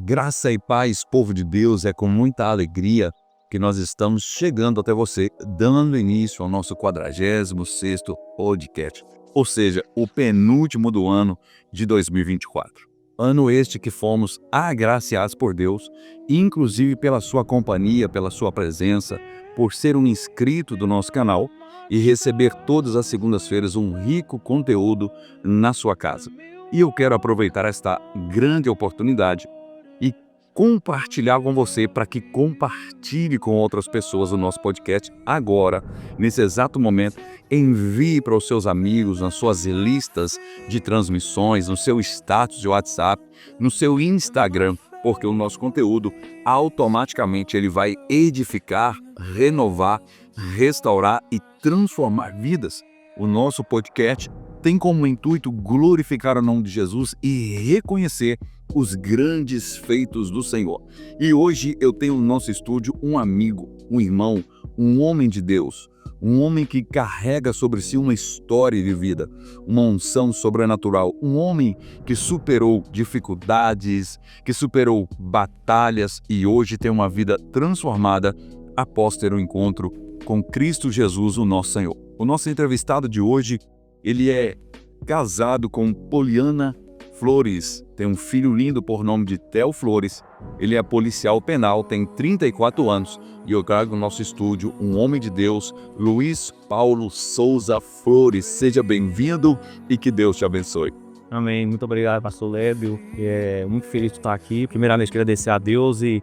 Graça e paz, povo de Deus, é com muita alegria que nós estamos chegando até você, dando início ao nosso 46º podcast, ou seja, o penúltimo do ano de 2024. Ano este que fomos agraciados por Deus, inclusive pela sua companhia, pela sua presença, por ser um inscrito do nosso canal e receber todas as segundas-feiras um rico conteúdo na sua casa. E eu quero aproveitar esta grande oportunidade e compartilhar com você para que compartilhe com outras pessoas o nosso podcast agora, nesse exato momento. Envie para os seus amigos, nas suas listas de transmissões, no seu status de WhatsApp, no seu Instagram, porque o nosso conteúdo automaticamente ele vai edificar, renovar, restaurar e transformar vidas. O nosso podcast tem como intuito glorificar o nome de Jesus e reconhecer os grandes feitos do Senhor. E hoje eu tenho no nosso estúdio um amigo, um irmão, um homem de Deus, um homem que carrega sobre si uma história de vida, uma unção sobrenatural, um homem que superou dificuldades, que superou batalhas e hoje tem uma vida transformada após ter um encontro com Cristo Jesus, o nosso Senhor. O nosso entrevistado de hoje, ele é casado com Poliana Flores, tem um filho lindo por nome de Theo Flores, ele é policial penal, tem 34 anos e eu trago no nosso estúdio um homem de Deus, Luiz Paulo Souza Flores. Seja bem-vindo e que Deus te abençoe. Amém, muito obrigado, pastor Lébio, muito feliz de estar aqui. Primeiramente, agradecer a Deus e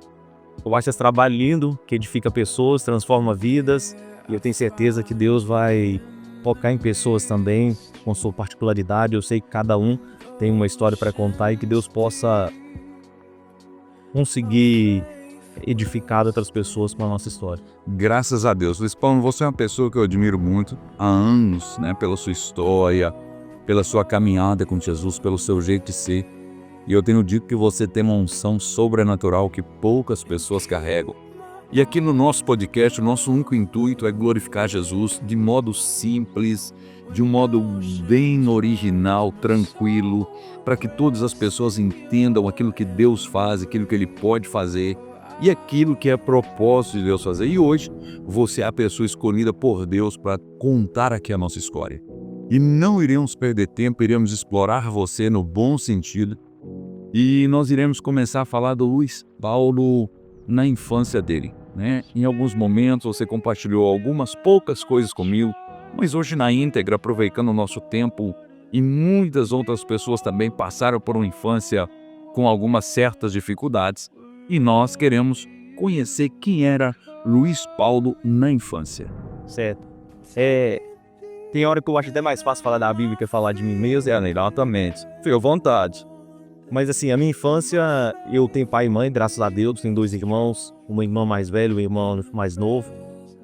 eu acho esse trabalho lindo, que edifica pessoas, transforma vidas e eu tenho certeza que Deus vai tocar em pessoas também, com sua particularidade. Eu sei que cada um tem uma história para contar e que Deus possa conseguir edificar outras pessoas com a nossa história. Graças a Deus. Luiz Paulo, você é uma pessoa que eu admiro muito há anos, pela sua história, pela sua caminhada com Jesus, pelo seu jeito de ser. E eu tenho dito que você tem uma unção sobrenatural que poucas pessoas carregam. E aqui no nosso podcast, o nosso único intuito é glorificar Jesus de modo simples, de um modo bem original, tranquilo, para que todas as pessoas entendam aquilo que Deus faz, aquilo que Ele pode fazer e aquilo que é propósito de Deus fazer. E hoje, você é a pessoa escolhida por Deus para contar aqui a nossa história. E não iremos perder tempo, iremos explorar você no bom sentido. E nós iremos começar a falar do Luiz Paulo na infância dele. Em alguns momentos você compartilhou algumas poucas coisas comigo, mas hoje na íntegra, aproveitando o nosso tempo, e muitas outras pessoas também passaram por uma infância com algumas certas dificuldades, e nós queremos conhecer quem era Luiz Paulo na infância. Certo. Tem hora que eu acho até mais fácil falar da Bíblia que falar de mim mesmo. Exatamente. Fique à vontade. Mas assim, a minha infância, eu tenho pai e mãe, graças a Deus, tenho 2 irmãos, uma irmã mais velha, um irmão mais novo.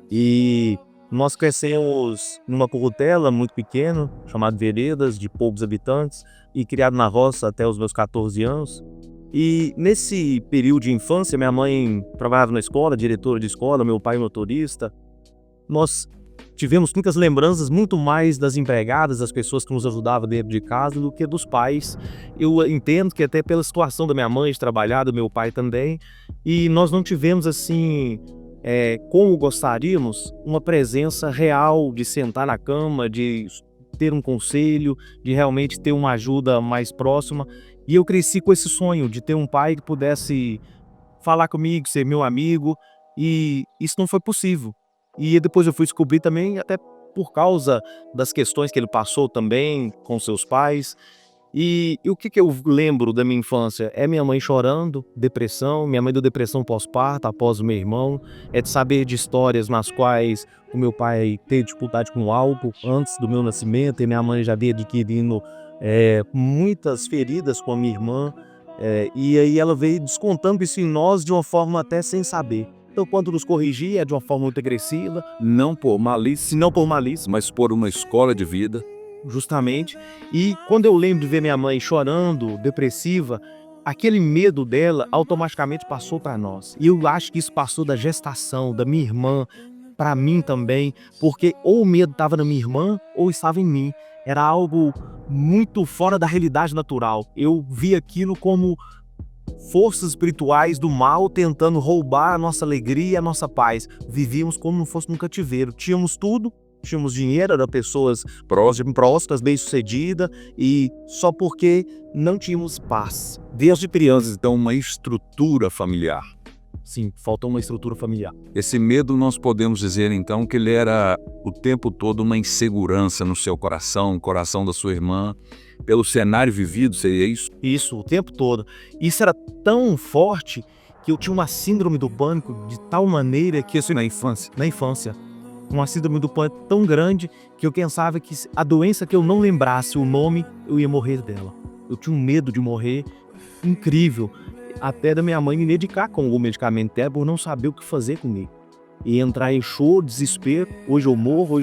E nós crescemos numa currutela muito pequena, chamada Veredas, de poucos habitantes, e criado na roça até os meus 14 anos. E nesse período de infância, minha mãe trabalhava na escola, diretora de escola, meu pai motorista. Nós tivemos muitas lembranças, muito mais das empregadas, das pessoas que nos ajudavam dentro de casa, do que dos pais. Eu entendo que até pela situação da minha mãe de trabalhar, do meu pai também, e nós não tivemos assim, como gostaríamos, uma presença real de sentar na cama, de ter um conselho, de realmente ter uma ajuda mais próxima. E eu cresci com esse sonho de ter um pai que pudesse falar comigo, ser meu amigo, e isso não foi possível. E depois eu fui descobrir também, até por causa das questões que ele passou também com seus pais. E o que eu lembro da minha infância? É minha mãe chorando, depressão, minha mãe deu depressão pós-parto, após o meu irmão. É de saber de histórias nas quais o meu pai teve dificuldade com o álcool antes do meu nascimento, e minha mãe já veio adquirindo muitas feridas com a minha irmã. E aí ela veio descontando isso em nós de uma forma até sem saber. Então, quando nos corrigia, é de uma forma muito agressiva. Não por malícia, mas por uma escola de vida. Justamente. E quando eu lembro de ver minha mãe chorando, depressiva, aquele medo dela automaticamente passou para nós. E eu acho que isso passou da gestação, da minha irmã, para mim também, porque ou o medo estava na minha irmã ou estava em mim. Era algo muito fora da realidade natural. Eu vi aquilo como forças espirituais do mal tentando roubar a nossa alegria e a nossa paz. Vivíamos como se fosse num cativeiro. Tínhamos tudo, tínhamos dinheiro, eram pessoas prósperas, bem-sucedidas, e só porque não tínhamos paz. Desde crianças, então, uma estrutura familiar. Sim, faltou uma estrutura familiar. Esse medo, nós podemos dizer, então, que ele era o tempo todo uma insegurança no seu coração, no coração da sua irmã, pelo cenário vivido, seria isso? Isso, o tempo todo. Isso era tão forte que eu tinha uma síndrome do pânico de tal maneira que... Isso na infância? Na infância. Uma síndrome do pânico tão grande que eu pensava que a doença que eu não lembrasse o nome, eu ia morrer dela. Eu tinha um medo de morrer incrível. Até da minha mãe me medicar com o medicamento dela por não saber o que fazer comigo. E entrar em choro, desespero, hoje eu morro.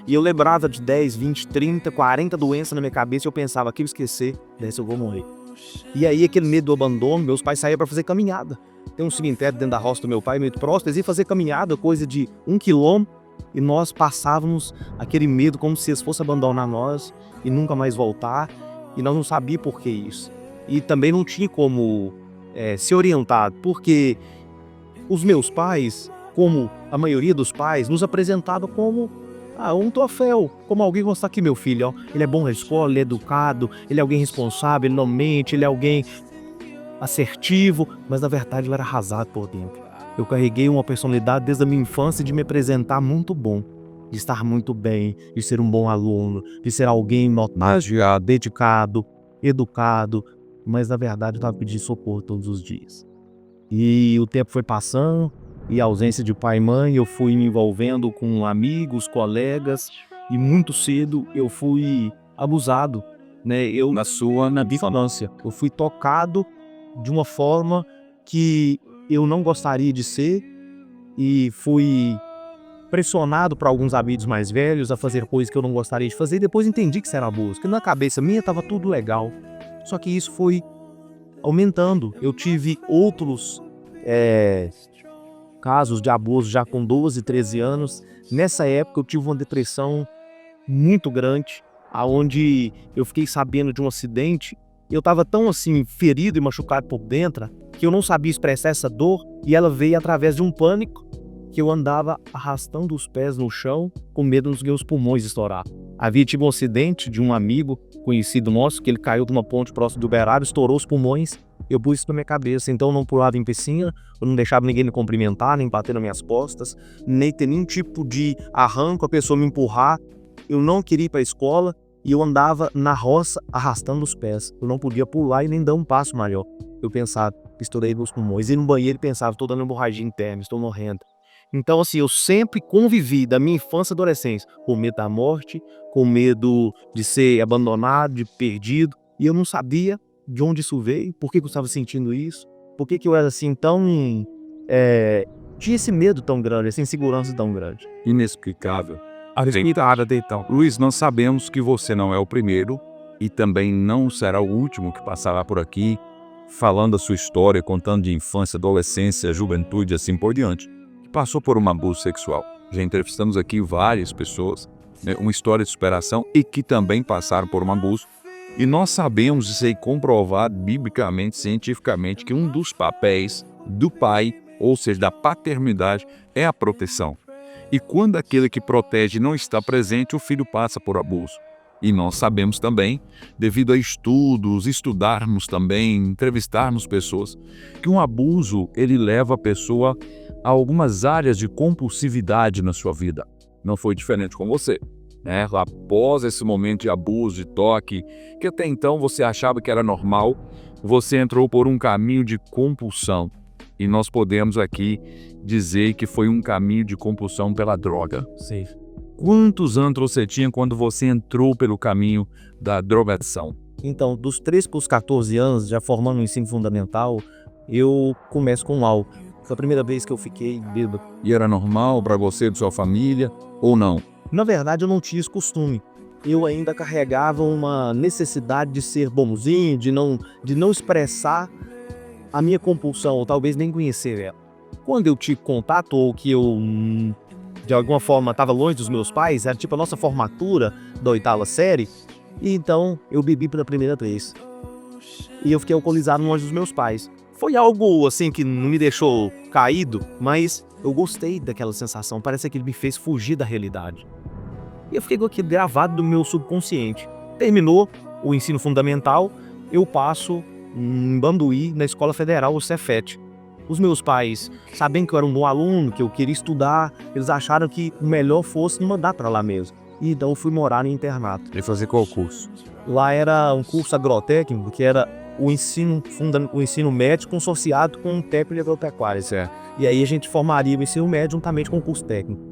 E eu lembrava de 10, 20, 30, 40 doenças na minha cabeça e eu pensava, aqui eu esquecer, dessa eu vou morrer. E aí aquele medo do abandono, meus pais saíam para fazer caminhada. Tem um cemitério dentro da roça do meu pai, meio próximo, eles iam fazer caminhada, coisa de 1 quilômetro, e nós passávamos aquele medo como se eles fossem abandonar nós e nunca mais voltar, e nós não sabíamos por que isso. E também não tinha como ser orientado, porque os meus pais, como a maioria dos pais, nos apresentavam como um troféu, como alguém mostrar aqui, meu filho, ó, ele é bom na escola, ele é educado, ele é alguém responsável, ele não mente, ele é alguém assertivo, mas na verdade ele era arrasado por dentro. Eu carreguei uma personalidade desde a minha infância de me apresentar muito bom, de estar muito bem, de ser um bom aluno, de ser alguém notável, dedicado, educado, mas na verdade eu estava pedindo socorro todos os dias. E o tempo foi passando, e a ausência de pai e mãe, eu fui me envolvendo com amigos, colegas, e muito cedo eu fui abusado, né? Na minha infância, eu fui tocado de uma forma que eu não gostaria de ser, e fui pressionado por alguns amigos mais velhos a fazer coisas que eu não gostaria de fazer, e depois entendi que isso era abuso, porque na cabeça minha estava tudo legal. Só que isso foi aumentando. Eu tive outros casos de abuso já com 12, 13 anos. Nessa época eu tive uma depressão muito grande, aonde eu fiquei sabendo de um acidente. Eu estava tão assim, ferido e machucado por dentro, que eu não sabia expressar essa dor, e ela veio através de um pânico, que eu andava arrastando os pés no chão, com medo dos meus pulmões estourar. Havia tido um acidente de um amigo conhecido nosso, que ele caiu de uma ponte próximo do Uberaba, estourou os pulmões, eu pus isso na minha cabeça. Então eu não pulava em piscina, eu não deixava ninguém me cumprimentar, nem bater nas minhas costas, nem ter nenhum tipo de arranco, a pessoa me empurrar. Eu não queria ir para a escola, e eu andava na roça arrastando os pés. Eu não podia pular e nem dar um passo maior. Eu pensava, estourei meus pulmões. E no banheiro pensava, estou dando hemorragia interna, estou morrendo. Então, assim, eu sempre convivi da minha infância e adolescência com medo da morte, com medo de ser abandonado, de perdido. E eu não sabia de onde isso veio, por que eu estava sentindo isso, por que eu era assim tão... tinha esse medo tão grande, essa insegurança tão grande. Inexplicável. Então, Luiz, nós sabemos que você não é o primeiro e também não será o último que passará por aqui falando a sua história, contando de infância, adolescência, juventude e assim por diante, que passou por um abuso sexual. Já entrevistamos aqui várias pessoas, né, uma história de superação e que também passaram por um abuso. E nós sabemos, isso aí comprovado biblicamente, cientificamente, que um dos papéis do pai, ou seja, da paternidade, é a proteção. E quando aquele que protege não está presente, o filho passa por abuso. E nós sabemos também, devido a estudarmos também, entrevistarmos pessoas, que um abuso, ele leva a pessoa a algumas áreas de compulsividade na sua vida. Não foi diferente com você, né? Após esse momento de abuso, de toque, que até então você achava que era normal, você entrou por um caminho de compulsão. E nós podemos aqui dizer que foi um caminho de compulsão pela droga. Sim. Quantos anos você tinha quando você entrou pelo caminho da drogadição? Então, dos 13 para os 14 anos, já formando o ensino fundamental, eu começo com álcool. Foi a primeira vez que eu fiquei bêbado. E era normal para você e sua família ou não? Na verdade, eu não tinha esse costume. Eu ainda carregava uma necessidade de ser bonzinho, de não expressar a minha compulsão, ou talvez nem conhecer ela. Quando eu tive contato, ou que eu, de alguma forma, estava longe dos meus pais, era tipo a nossa formatura da 8ª série, e então eu bebi pela primeira vez. E eu fiquei alcoolizado longe dos meus pais. Foi algo assim que não me deixou caído, mas eu gostei daquela sensação. Parece que ele me fez fugir da realidade. E eu fiquei com aquilo gravado no meu subconsciente. Terminou o ensino fundamental, eu passo em Bambuí, na Escola Federal, o Cefet. Os meus pais, sabendo que eu era um bom aluno, que eu queria estudar, eles acharam que o melhor fosse me mandar para lá mesmo. E então eu fui morar no internato. E fazer qual curso? Lá era um curso agrotécnico, que era o ensino médio consorciado com um técnico de agropecuária. Certo. E aí a gente formaria o ensino médio juntamente com o curso técnico.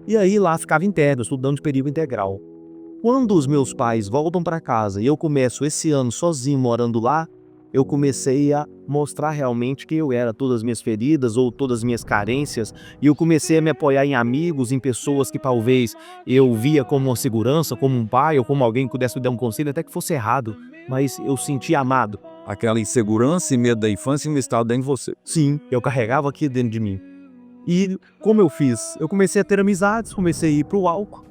E aí lá ficava interno, estudando de período integral. Quando os meus pais voltam para casa e eu começo esse ano sozinho morando lá, eu comecei a mostrar realmente que eu era todas as minhas feridas ou todas as minhas carências, e eu comecei a me apoiar em amigos, em pessoas que talvez eu via como uma segurança, como um pai ou como alguém que pudesse me dar um conselho, até que fosse errado, mas eu senti amado. Aquela insegurança e medo da infância ainda estava dentro de você. Sim, eu carregava aqui dentro de mim. E como eu fiz? Eu comecei a ter amizades, comecei a ir pro álcool,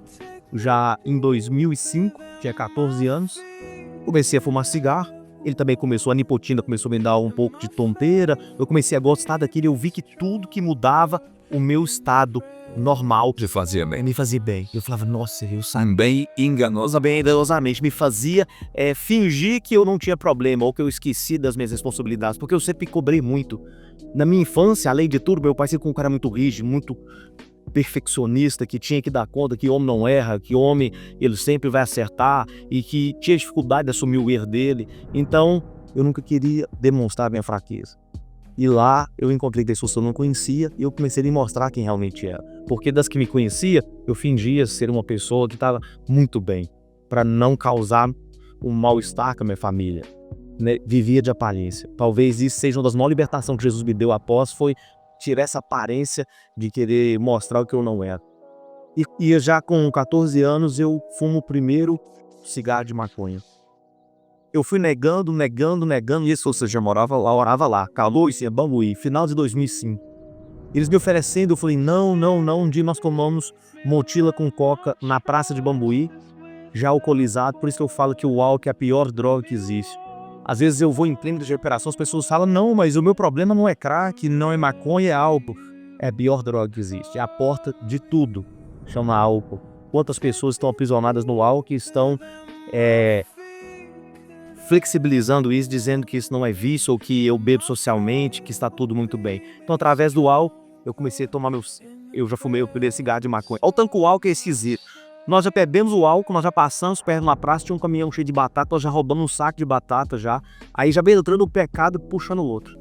já em 2005, tinha 14 anos, comecei a fumar cigarro. Ele também começou, a nicotina começou a me dar um pouco de tonteira, eu comecei a gostar daquilo, eu vi que tudo que mudava o meu estado normal Te fazia bem. me fazia bem. Eu falava, nossa, eu saí Também enganosa. bem enganosamente, me fazia fingir que eu não tinha problema ou que eu esqueci das minhas responsabilidades, porque eu sempre cobrei muito. Na minha infância, além de tudo, meu pai sempre foi um cara muito rígido, muito perfeccionista, que tinha que dar conta que homem não erra, que homem ele sempre vai acertar e que tinha dificuldade de assumir o erro dele. Então, eu nunca queria demonstrar minha fraqueza. E lá eu encontrei pessoas que eu não conhecia e eu comecei a me mostrar quem realmente era. Porque das que me conhecia, eu fingia ser uma pessoa que estava muito bem, para não causar um mal-estar com a minha família. Né? Vivia de aparência. Talvez isso seja uma das maiores libertações que Jesus me deu após, foi tirar essa aparência de querer mostrar o que eu não era. E já com 14 anos eu fumo o primeiro cigarro de maconha. Eu fui negando, e isso você já morava lá, calor e Bambuí, final de 2005. Eles me oferecendo, eu falei, não, um dia nós tomamos mochila com coca na praça de Bambuí, já alcoolizado, por isso que eu falo que o álcool é a pior droga que existe. Às vezes eu vou em clínica de recuperação, as pessoas falam, não, mas o meu problema não é crack, não é maconha, é álcool. É a pior droga que existe, é a porta de tudo, chama álcool. Quantas pessoas estão aprisionadas no álcool e estão flexibilizando isso, dizendo que isso não é vício ou que eu bebo socialmente, que está tudo muito bem. Então, através do álcool, eu comecei a tomar eu já fumei o primeiro cigarro de maconha. Olha o tanto que o álcool é esquisito. Nós já bebemos o álcool, nós já passamos perto na praça, tinha um caminhão cheio de batata, nós já roubamos um saco de batata já. Aí já veio entrando um pecado puxando o outro.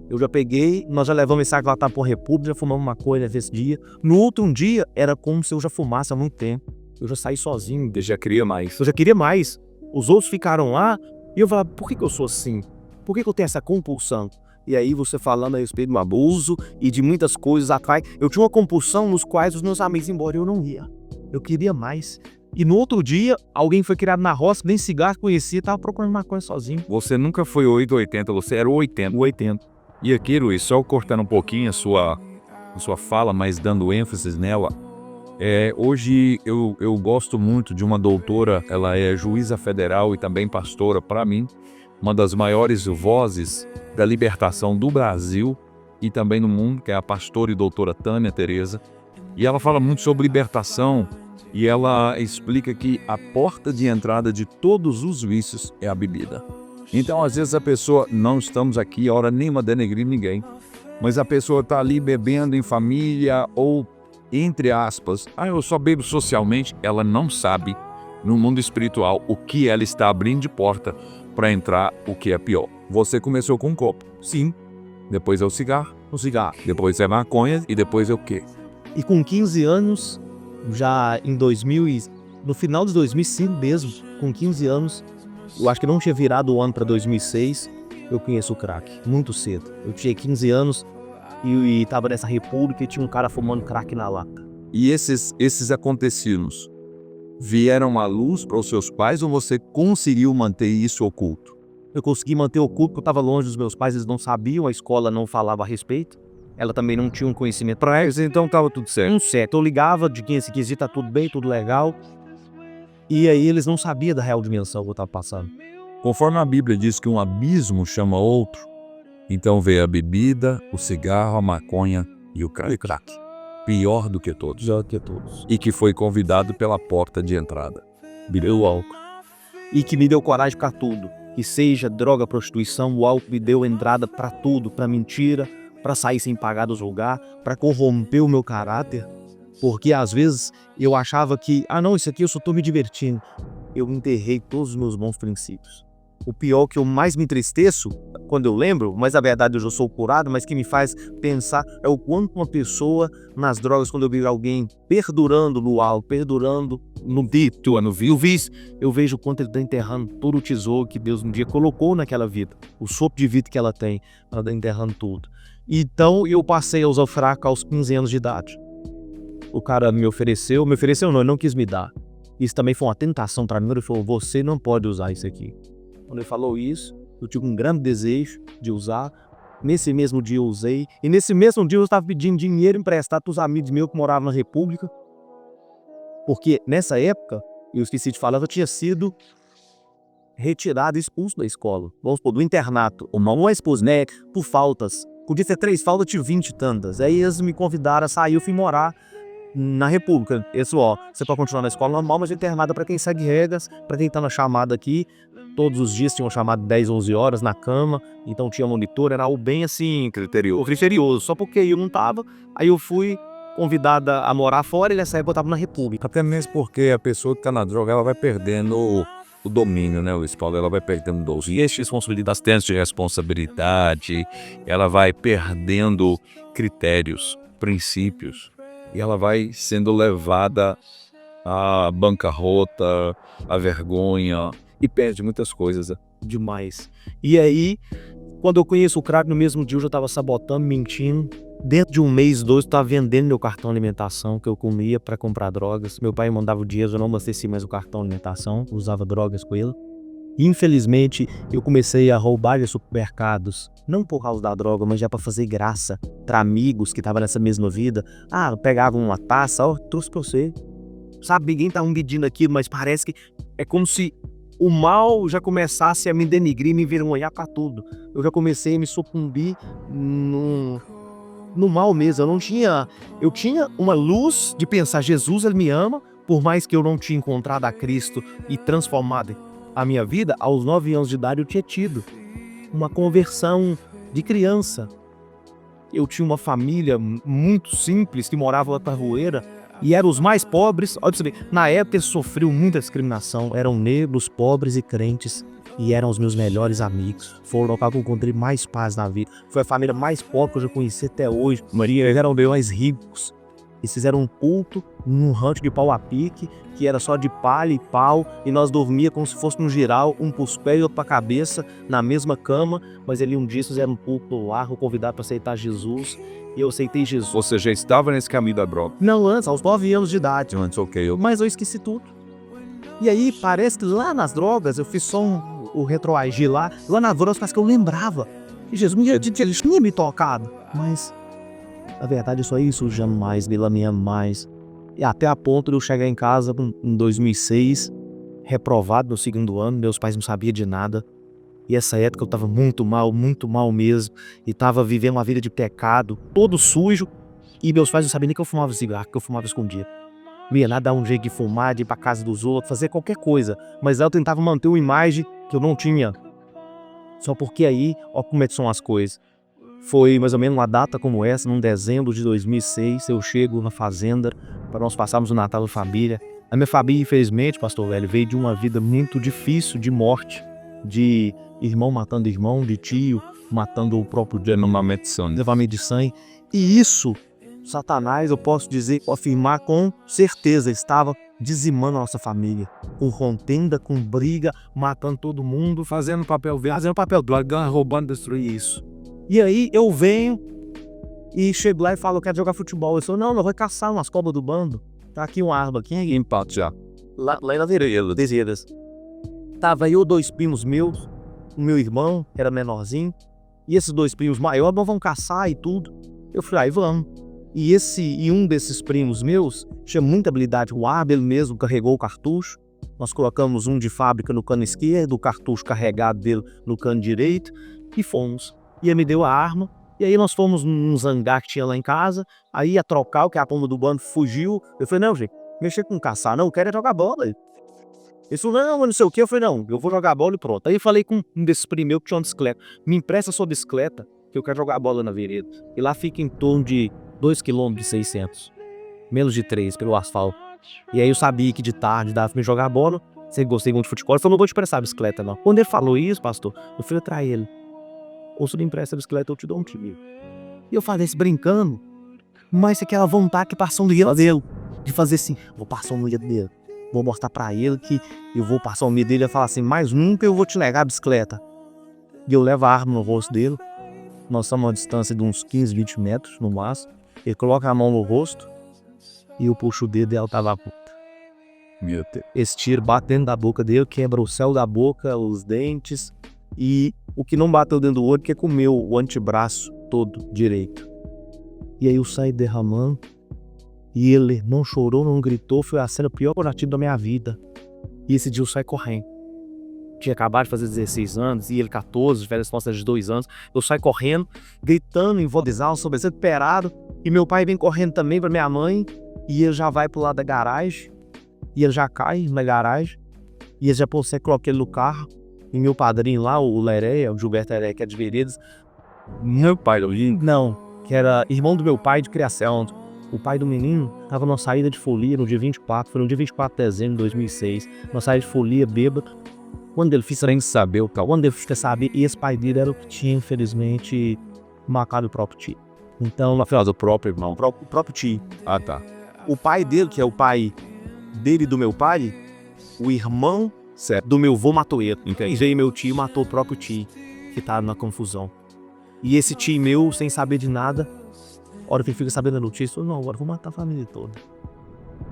Eu já peguei, nós já levamos esse saco de batata para a República, já fumamos maconha nesse dia. No outro dia, era como se eu já fumasse há muito tempo. Eu já saí sozinho. Você já queria mais. Eu já queria mais. Os outros ficaram lá e eu falava, por que eu sou assim? Por que eu tenho essa compulsão? E aí você falando a respeito do abuso e de muitas coisas atrás. Eu tinha uma compulsão nos quais os meus amigos iam embora, eu não ia. Eu queria mais. E no outro dia, alguém foi criado na roça, nem cigarro conhecia, tava procurando maconha sozinho. Você nunca foi 880, você era o 80. O 80. E aqui, Luiz, só cortando um pouquinho a sua fala, mas dando ênfase nela, hoje eu gosto muito de uma doutora, ela é juíza federal e também pastora, para mim, uma das maiores vozes da libertação do Brasil e também no mundo, que é a pastora e doutora Tânia Tereza. E ela fala muito sobre libertação e ela explica que a porta de entrada de todos os vícios é a bebida. Então, às vezes a pessoa, não estamos aqui, hora nenhuma denegrir ninguém, mas a pessoa está ali bebendo em família ou, entre aspas, eu só bebo socialmente, ela não sabe, no mundo espiritual, o que ela está abrindo de porta para entrar, o que é pior. Você começou com um copo. Sim. Depois é o cigarro. O cigarro. Depois é maconha e depois é o quê? E com 15 anos, já em no final de 2005 mesmo, com 15 anos, eu acho que não tinha virado o ano para 2006, eu conheço o crack, muito cedo. Eu tinha 15 anos e estava nessa república e tinha um cara fumando crack na lata. E esses acontecidos vieram à luz para os seus pais ou você conseguiu manter isso oculto? Eu consegui manter oculto porque eu estava longe dos meus pais, eles não sabiam, a escola não falava a respeito. Ela também não tinha um conhecimento para eles, então estava tudo certo. Certo, eu ligava de quem esse quesito, tá tudo bem, tudo legal. E aí eles não sabiam da real dimensão que eu estava passando. Conforme a Bíblia diz que um abismo chama outro, Então veio a bebida, o cigarro, a maconha e o crack. Pior do que todos. Já que todos. E que foi convidado pela porta de entrada. Bebeu o álcool. E que me deu coragem pra tudo. Que seja droga, prostituição, o álcool me deu entrada pra tudo, pra mentira, pra sair sem pagar dos lugares, pra corromper o meu caráter. Porque às vezes eu achava que, não, isso aqui eu só tô me divertindo. Eu enterrei todos os meus bons princípios. O pior que eu mais me entristeço, quando eu lembro, mas na verdade eu já sou curado, mas que me faz pensar é o quanto uma pessoa nas drogas, quando eu vejo alguém perdurando no álcool, perdurando no vício, eu vejo o quanto ele está enterrando todo o tesouro que Deus um dia colocou naquela vida, o sopro de vida que ela tem, ela está enterrando tudo. Então eu passei a usar o fraco aos 15 anos de idade. O cara me ofereceu não, ele não quis me dar. Isso também foi uma tentação para mim, ele falou, você não pode usar isso aqui. Quando ele falou isso, eu tive um grande desejo de usar. Nesse mesmo dia eu usei. E nesse mesmo dia eu estava pedindo dinheiro emprestado para os amigos meus que moravam na República. Porque nessa época, eu esqueci de falar, eu tinha sido retirado e expulso da escola. Vamos supor, do internato. Não é expulso, né? Por faltas. Podia ter 3 faltas, eu tive 20 e tantas. Aí eles me convidaram a sair, eu fui morar na República. Isso, você pode continuar na escola normal, mas o internato é para quem segue regras, para quem tá na chamada aqui. Todos os dias tinham chamado 10, 11 horas na cama, então tinha monitor, era algo bem assim, criterioso. Só porque eu não tava, aí eu fui convidada a morar fora e nessa época eu tava na República. Até mesmo porque a pessoa que tá na droga, ela vai perdendo o domínio, né, o Paulo? Ela vai perdendo de responsabilidade, ela vai perdendo critérios, princípios, e ela vai sendo levada à bancarrota, à vergonha, e perde muitas coisas. Demais. E aí, quando eu conheço o crack, no mesmo dia eu já estava sabotando, mentindo. Dentro de um mês, 2, eu estava vendendo meu cartão de alimentação que eu comia para comprar drogas. Meu pai mandava o dinheiro, eu não abasteci mais o cartão de alimentação, usava drogas com ele. Infelizmente, eu comecei a roubar de supermercados, não por causa da droga, mas já para fazer graça para amigos que estavam nessa mesma vida. Pegavam uma taça, trouxe para você. Sabe, ninguém tá pedindo aquilo, mas parece que é como se o mal já começasse a me denigrir, me envergonhar pra tudo. Eu já comecei a me sucumbir no mal mesmo. Eu tinha uma luz de pensar, Jesus, ele me ama, por mais que eu não tinha encontrado a Cristo e transformado a minha vida. Aos 9 anos de idade eu tinha tido uma conversão de criança. Eu tinha uma família muito simples que morava lá na Arvoeira, e eram os mais pobres. Olha pra você ver, na época eles sofriam muita discriminação, eram negros, pobres e crentes, e eram os meus melhores amigos. Foi o local que eu encontrei mais paz na vida. Foi a família mais pobre que eu já conheci até hoje. Maria, eles eram bem mais ricos. Eles fizeram um culto num rancho de pau a pique, que era só de palha e pau, e nós dormíamos como se fosse num giral, um pros pés e outro pra cabeça, na mesma cama, mas ali um dia fizeram um culto lá, convidado para aceitar Jesus. E eu aceitei Jesus. Você já estava nesse caminho da droga? Não, antes, aos 9 anos de idade. Antes, ok. Mas eu esqueci tudo. E aí, parece que lá nas drogas, eu fiz só o retroagir lá nas drogas, parece que eu lembrava que Jesus ele tinha me tocado. Mas, na verdade, eu só ia sujando mais, me lameando mais. E até a ponto de eu chegar em casa em 2006, reprovado no 2º ano, meus pais não sabiam de nada. E essa época eu estava muito mal mesmo, e estava vivendo uma vida de pecado, todo sujo, e meus pais não sabiam nem que eu fumava cigarro, que eu fumava escondido. Não ia nada dar um jeito de fumar, de ir pra casa dos outros, fazer qualquer coisa, mas lá eu tentava manter uma imagem que eu não tinha. Só porque aí, ó como é que são as coisas. Foi mais ou menos uma data como essa, num dezembro de 2006, eu chego na fazenda para nós passarmos o Natal em família. A minha família, infelizmente, pastor velho, veio de uma vida muito difícil de morte, de irmão matando irmão, de tio matando o próprio derramamento de sangue. E isso, Satanás, eu posso dizer, afirmar com certeza, estava dizimando a nossa família, com contenda, com briga, matando todo mundo, fazendo papel branco, roubando, destruir isso. E aí eu venho e chego lá e falo, eu quero jogar futebol. Eu sou, não vou caçar umas cobras do bando. Tá aqui uma arma, quem é que empate já? Lá na Veredas, Deseiras. Tava eu, 2 primos meus, o meu irmão, era menorzinho, e esses 2 primos maiores vão caçar e tudo. Eu falei, vamos. E um desses primos meus tinha muita habilidade, o Abel mesmo carregou o cartucho. Nós colocamos um de fábrica no cano esquerdo, o cartucho carregado dele no cano direito, e fomos. e ele me deu a arma. E aí nós fomos num hangar que tinha lá em casa, aí ia trocar, o que a pomba do bando fugiu. Eu falei, não, gente, mexer com caçar, não, eu quero é jogar bola. Ele falou, não sei o que. Eu falei, não, eu vou jogar bola e pronto. Aí eu falei com um desses primeiros que tinha uma bicicleta, me empresta sua bicicleta, que eu quero jogar bola na vereda. E lá fica em torno de 2,6 km, menos de 3 pelo asfalto. E aí eu sabia que de tarde dava pra me jogar bola, sempre gostei muito de futebol. Ele falou, não vou te emprestar a bicicleta, não. Quando ele falou isso, pastor, eu fui atrás ele. Ou se não empresta a bicicleta, eu te dou um tiro. E eu falei isso brincando, mas aquela vontade que passou no dedo dele, de fazer assim, vou passar no dedo dele, vou mostrar pra ele que eu vou passar o medo dele e falar assim, mais nunca eu vou te negar a bicicleta. E eu levo a arma no rosto dele, nós estamos a uma distância de uns 15, 20 metros no máximo, ele coloca a mão no rosto e eu puxo o dedo e ela tava puta. Meu Deus. Esse tiro bate dentro da boca dele, quebra o céu da boca, os dentes, e o que não bateu dentro do olho que comeu o antebraço todo direito. E aí eu saí derramando, e ele não chorou, não gritou, foi a cena pior que eu já tive da minha vida. E esse dia eu saí correndo. Tinha acabado de fazer 16 anos, e ele 14, velha resposta de 2 anos. Eu saí correndo, gritando em voz alta, desesperado, e meu pai vem correndo também pra minha mãe, e ele já vai pro lado da garagem, e ele já cai na garagem, e ele já coloca ele no carro. E meu padrinho lá, o Lereia, o Gilberto Lereia, que é de Veredas. Meu pai, Não, que era irmão do meu pai de criação. O pai do menino tava numa saída de folia no dia 24, foi no dia 24 de dezembro de 2006. Numa saída de folia, bêbado. Quando ele fica sem saber o tal, quando ele fica saber, e esse pai dele era o que tinha, infelizmente, marcado o próprio tio. Então, na final do próprio irmão, o próprio tio. Ah, tá. O pai dele, que é o pai dele e do meu pai, o irmão do meu vô matou ele. Entendi. E aí meu tio matou o próprio tio, que tava na confusão. E esse tio meu, sem saber de nada, a hora que ele fica sabendo da notícia, falou, não, agora eu vou matar a família toda.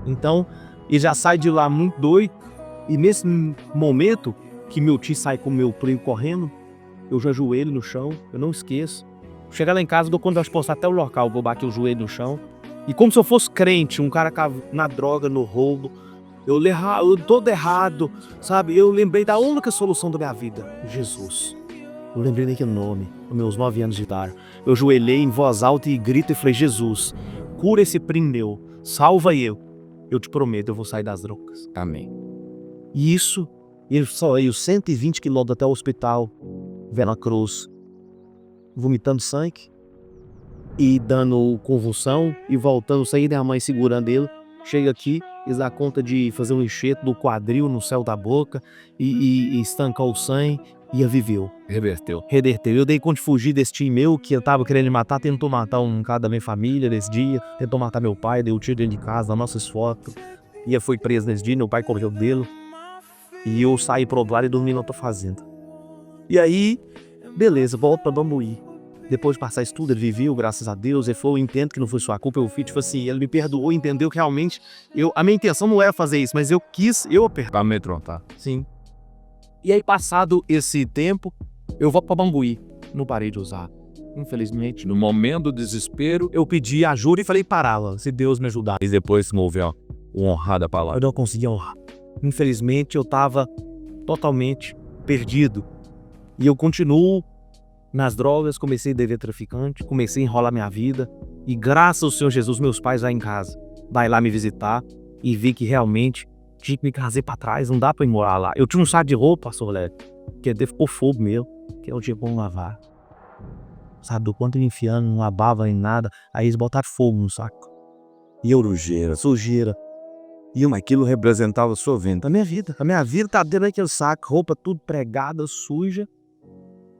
Então, ele já sai de lá muito doido, e nesse momento que meu tio sai com meu primo correndo, eu já ajoelho no chão, eu não esqueço. Chegar lá em casa, dou conta de postar até o local, vou bater o joelho no chão. E como se eu fosse crente, um cara na droga, no roubo, eu todo errado, sabe? Eu lembrei da única solução da minha vida, Jesus. Eu lembrei daquele nome, nos meus 9 anos de idade. Eu ajoelhei em voz alta e grito e falei, Jesus, cura esse primo meu, salva eu te prometo, eu vou sair das drogas. Amém. E isso, eu só ia 120 quilômetros até o hospital, Vera Cruz, vomitando sangue e dando convulsão e voltando, saí da mãe segurando ele. Chega aqui, eles dão conta de fazer um enxerto do quadril no céu da boca e estancar o sangue, e ele viveu. Reverteu. Reverteu. Eu dei conta de fugir desse tio meu que eu tava querendo me matar, tentou matar um cara da minha família nesse dia, tentou matar meu pai, deu tiro dentro de casa, nas nossas fotos. E eu fui preso nesse dia, meu pai correu dele. E eu saí pro outro lado e dormi na outra fazenda. E aí, beleza, volto pra Bambuí. Depois de passar isso tudo, ele viveu, graças a Deus. Ele falou, eu entendo que não foi sua culpa, eu fiz, tipo assim, ele me perdoou, entendeu que realmente, a minha intenção não era fazer isso, mas eu apertar. Pra amedrontar. Sim. E aí, passado esse tempo, eu volto pra Bambuí. Não parei de usar. Infelizmente, No momento do desespero, eu pedi ajuda e falei, parava, se Deus me ajudar. e depois moveu uma honrada Eu palavra. não conseguia honrar. Infelizmente, eu tava totalmente perdido. E eu continuo nas drogas, comecei a dever traficante, comecei a enrolar minha vida. E graças ao Senhor Jesus, meus pais lá em casa, vai lá me visitar e vi que realmente tinha que me trazer pra trás, não dá pra ir morar lá. Eu tinha um saco de roupa, pastor Léo, que ficou fogo meu, que é o dia bom lavar. Sabe, do quanto ele enfiando, não lavava nem nada, aí eles botaram fogo no saco. E sujeira. Sujeira. E aquilo representava a sua vida. A minha vida tá dentro daquele saco, roupa tudo pregada, suja,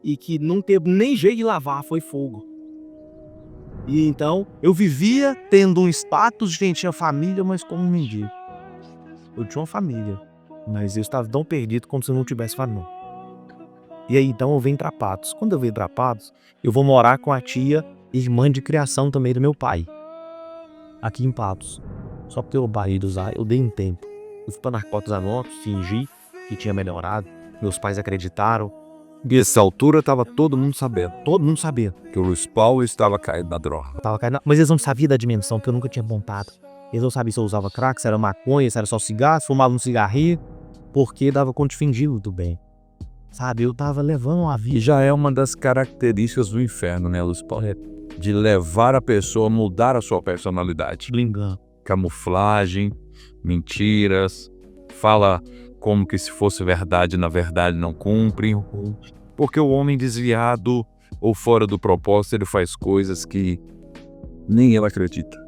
e que não teve nem jeito de lavar, foi fogo. E então, eu vivia tendo um status de quem tinha família, mas como um mendigo. Eu tinha uma família, mas eu estava tão perdido como se eu não tivesse família. E aí, então, eu venho pra Patos. Quando eu venho pra Patos, eu vou morar com a tia, irmã de criação também do meu pai, aqui em Patos. Só porque eu parei de usar, eu dei um tempo. Eu fui pra Narcóticos Anônimos, fingi que tinha melhorado. Meus pais acreditaram. E essa altura tava todo mundo sabendo Todo mundo sabia. que o Luiz Paulo estava caído na droga. Eu tava caindo, mas eles não sabiam da dimensão, que eu nunca tinha montado. Eles não sabiam se eu usava crack, se era maconha, se era só cigarro, se fumava um cigarrinho, porque dava conta de fingir muito bem. sabe? Eu tava levando uma E vida. já é uma das características do inferno, né, Luiz Paulo? De levar a pessoa a mudar a sua personalidade. Blingando. Camuflagem, mentiras, fala como que se fosse verdade, na verdade não cumpre. Porque o homem desviado ou fora do propósito, ele faz coisas que nem ele acredita.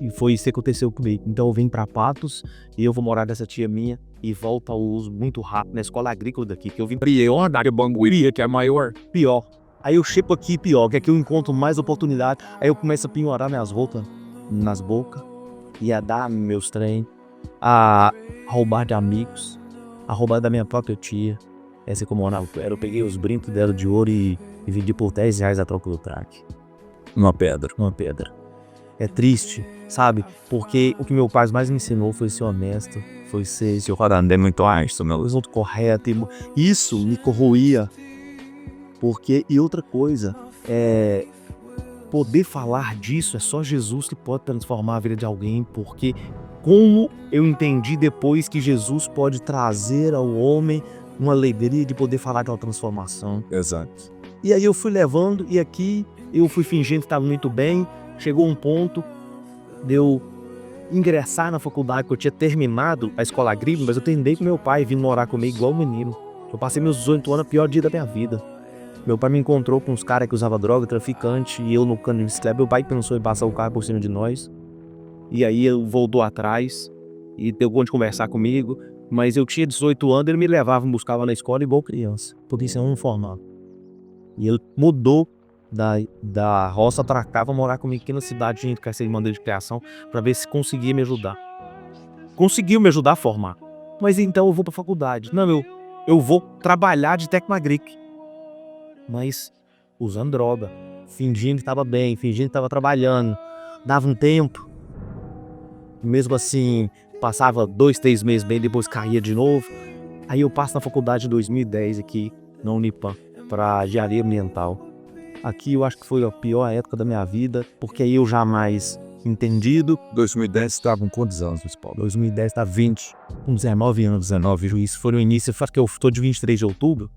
E foi isso que aconteceu comigo. Então eu vim pra Patos e eu vou morar dessa tia minha e volto ao uso muito rápido na escola agrícola daqui, que eu vim Pior da Banguiria, que é maior. pior. Aí eu chego aqui pior, que aqui eu encontro mais oportunidade. Aí eu começo a penhorar minhas roupas nas bocas e a dar meus trem, a roubar de amigos, a roubar da minha própria tia. Essa como eu peguei os brincos dela de ouro e vendi por R$10 a troca do crack. Uma pedra. Uma pedra. É triste, sabe? Porque o que meu pai mais me ensinou foi ser honesto, foi ser Rodando é muito ácido, meu. muito correto. E isso me corroía. Porque, e outra coisa, poder falar disso é só Jesus que pode transformar a vida de alguém, porque como eu entendi depois que Jesus pode trazer ao homem uma alegria de poder falar de uma transformação. Exato. E aí eu fui levando, e aqui eu fui fingindo que estava muito bem. Chegou um ponto de eu ingressar na faculdade, que eu tinha terminado a escola agrícola, mas eu tentei com meu pai vir morar comigo igual menino. Eu passei meus 18 anos, o pior dia da minha vida. Meu pai me encontrou com uns caras que usavam droga, traficante, e eu no cano de bicicleta. Meu pai pensou em passar o carro por cima de nós. E aí ele voltou atrás e deu conta de conversar comigo. Mas eu tinha 18 anos, ele me levava, me buscava na escola igual criança. Polícia não formava. E ele mudou da roça pra cá, pra morar comigo aqui na cidade, gente, com essa maneira de criação, pra ver se conseguia me ajudar. Conseguiu me ajudar a formar. Mas então eu vou pra faculdade. Não, eu vou trabalhar de Tecnoagric. Mas usando droga, fingindo que tava bem, fingindo que tava trabalhando. Dava um tempo. Mesmo assim, passava 2, 3 meses bem, depois caía de novo. Aí eu passo na faculdade em 2010 aqui, na Unipam, pra engenharia ambiental. Aqui eu acho que foi a pior época da minha vida, porque aí eu jamais entendido. 2010 estava com quantos anos, Luiz Paulo? 2010 tá 20, com 19 anos, 19, isso foi no início, faz que eu tô de 23 de outubro.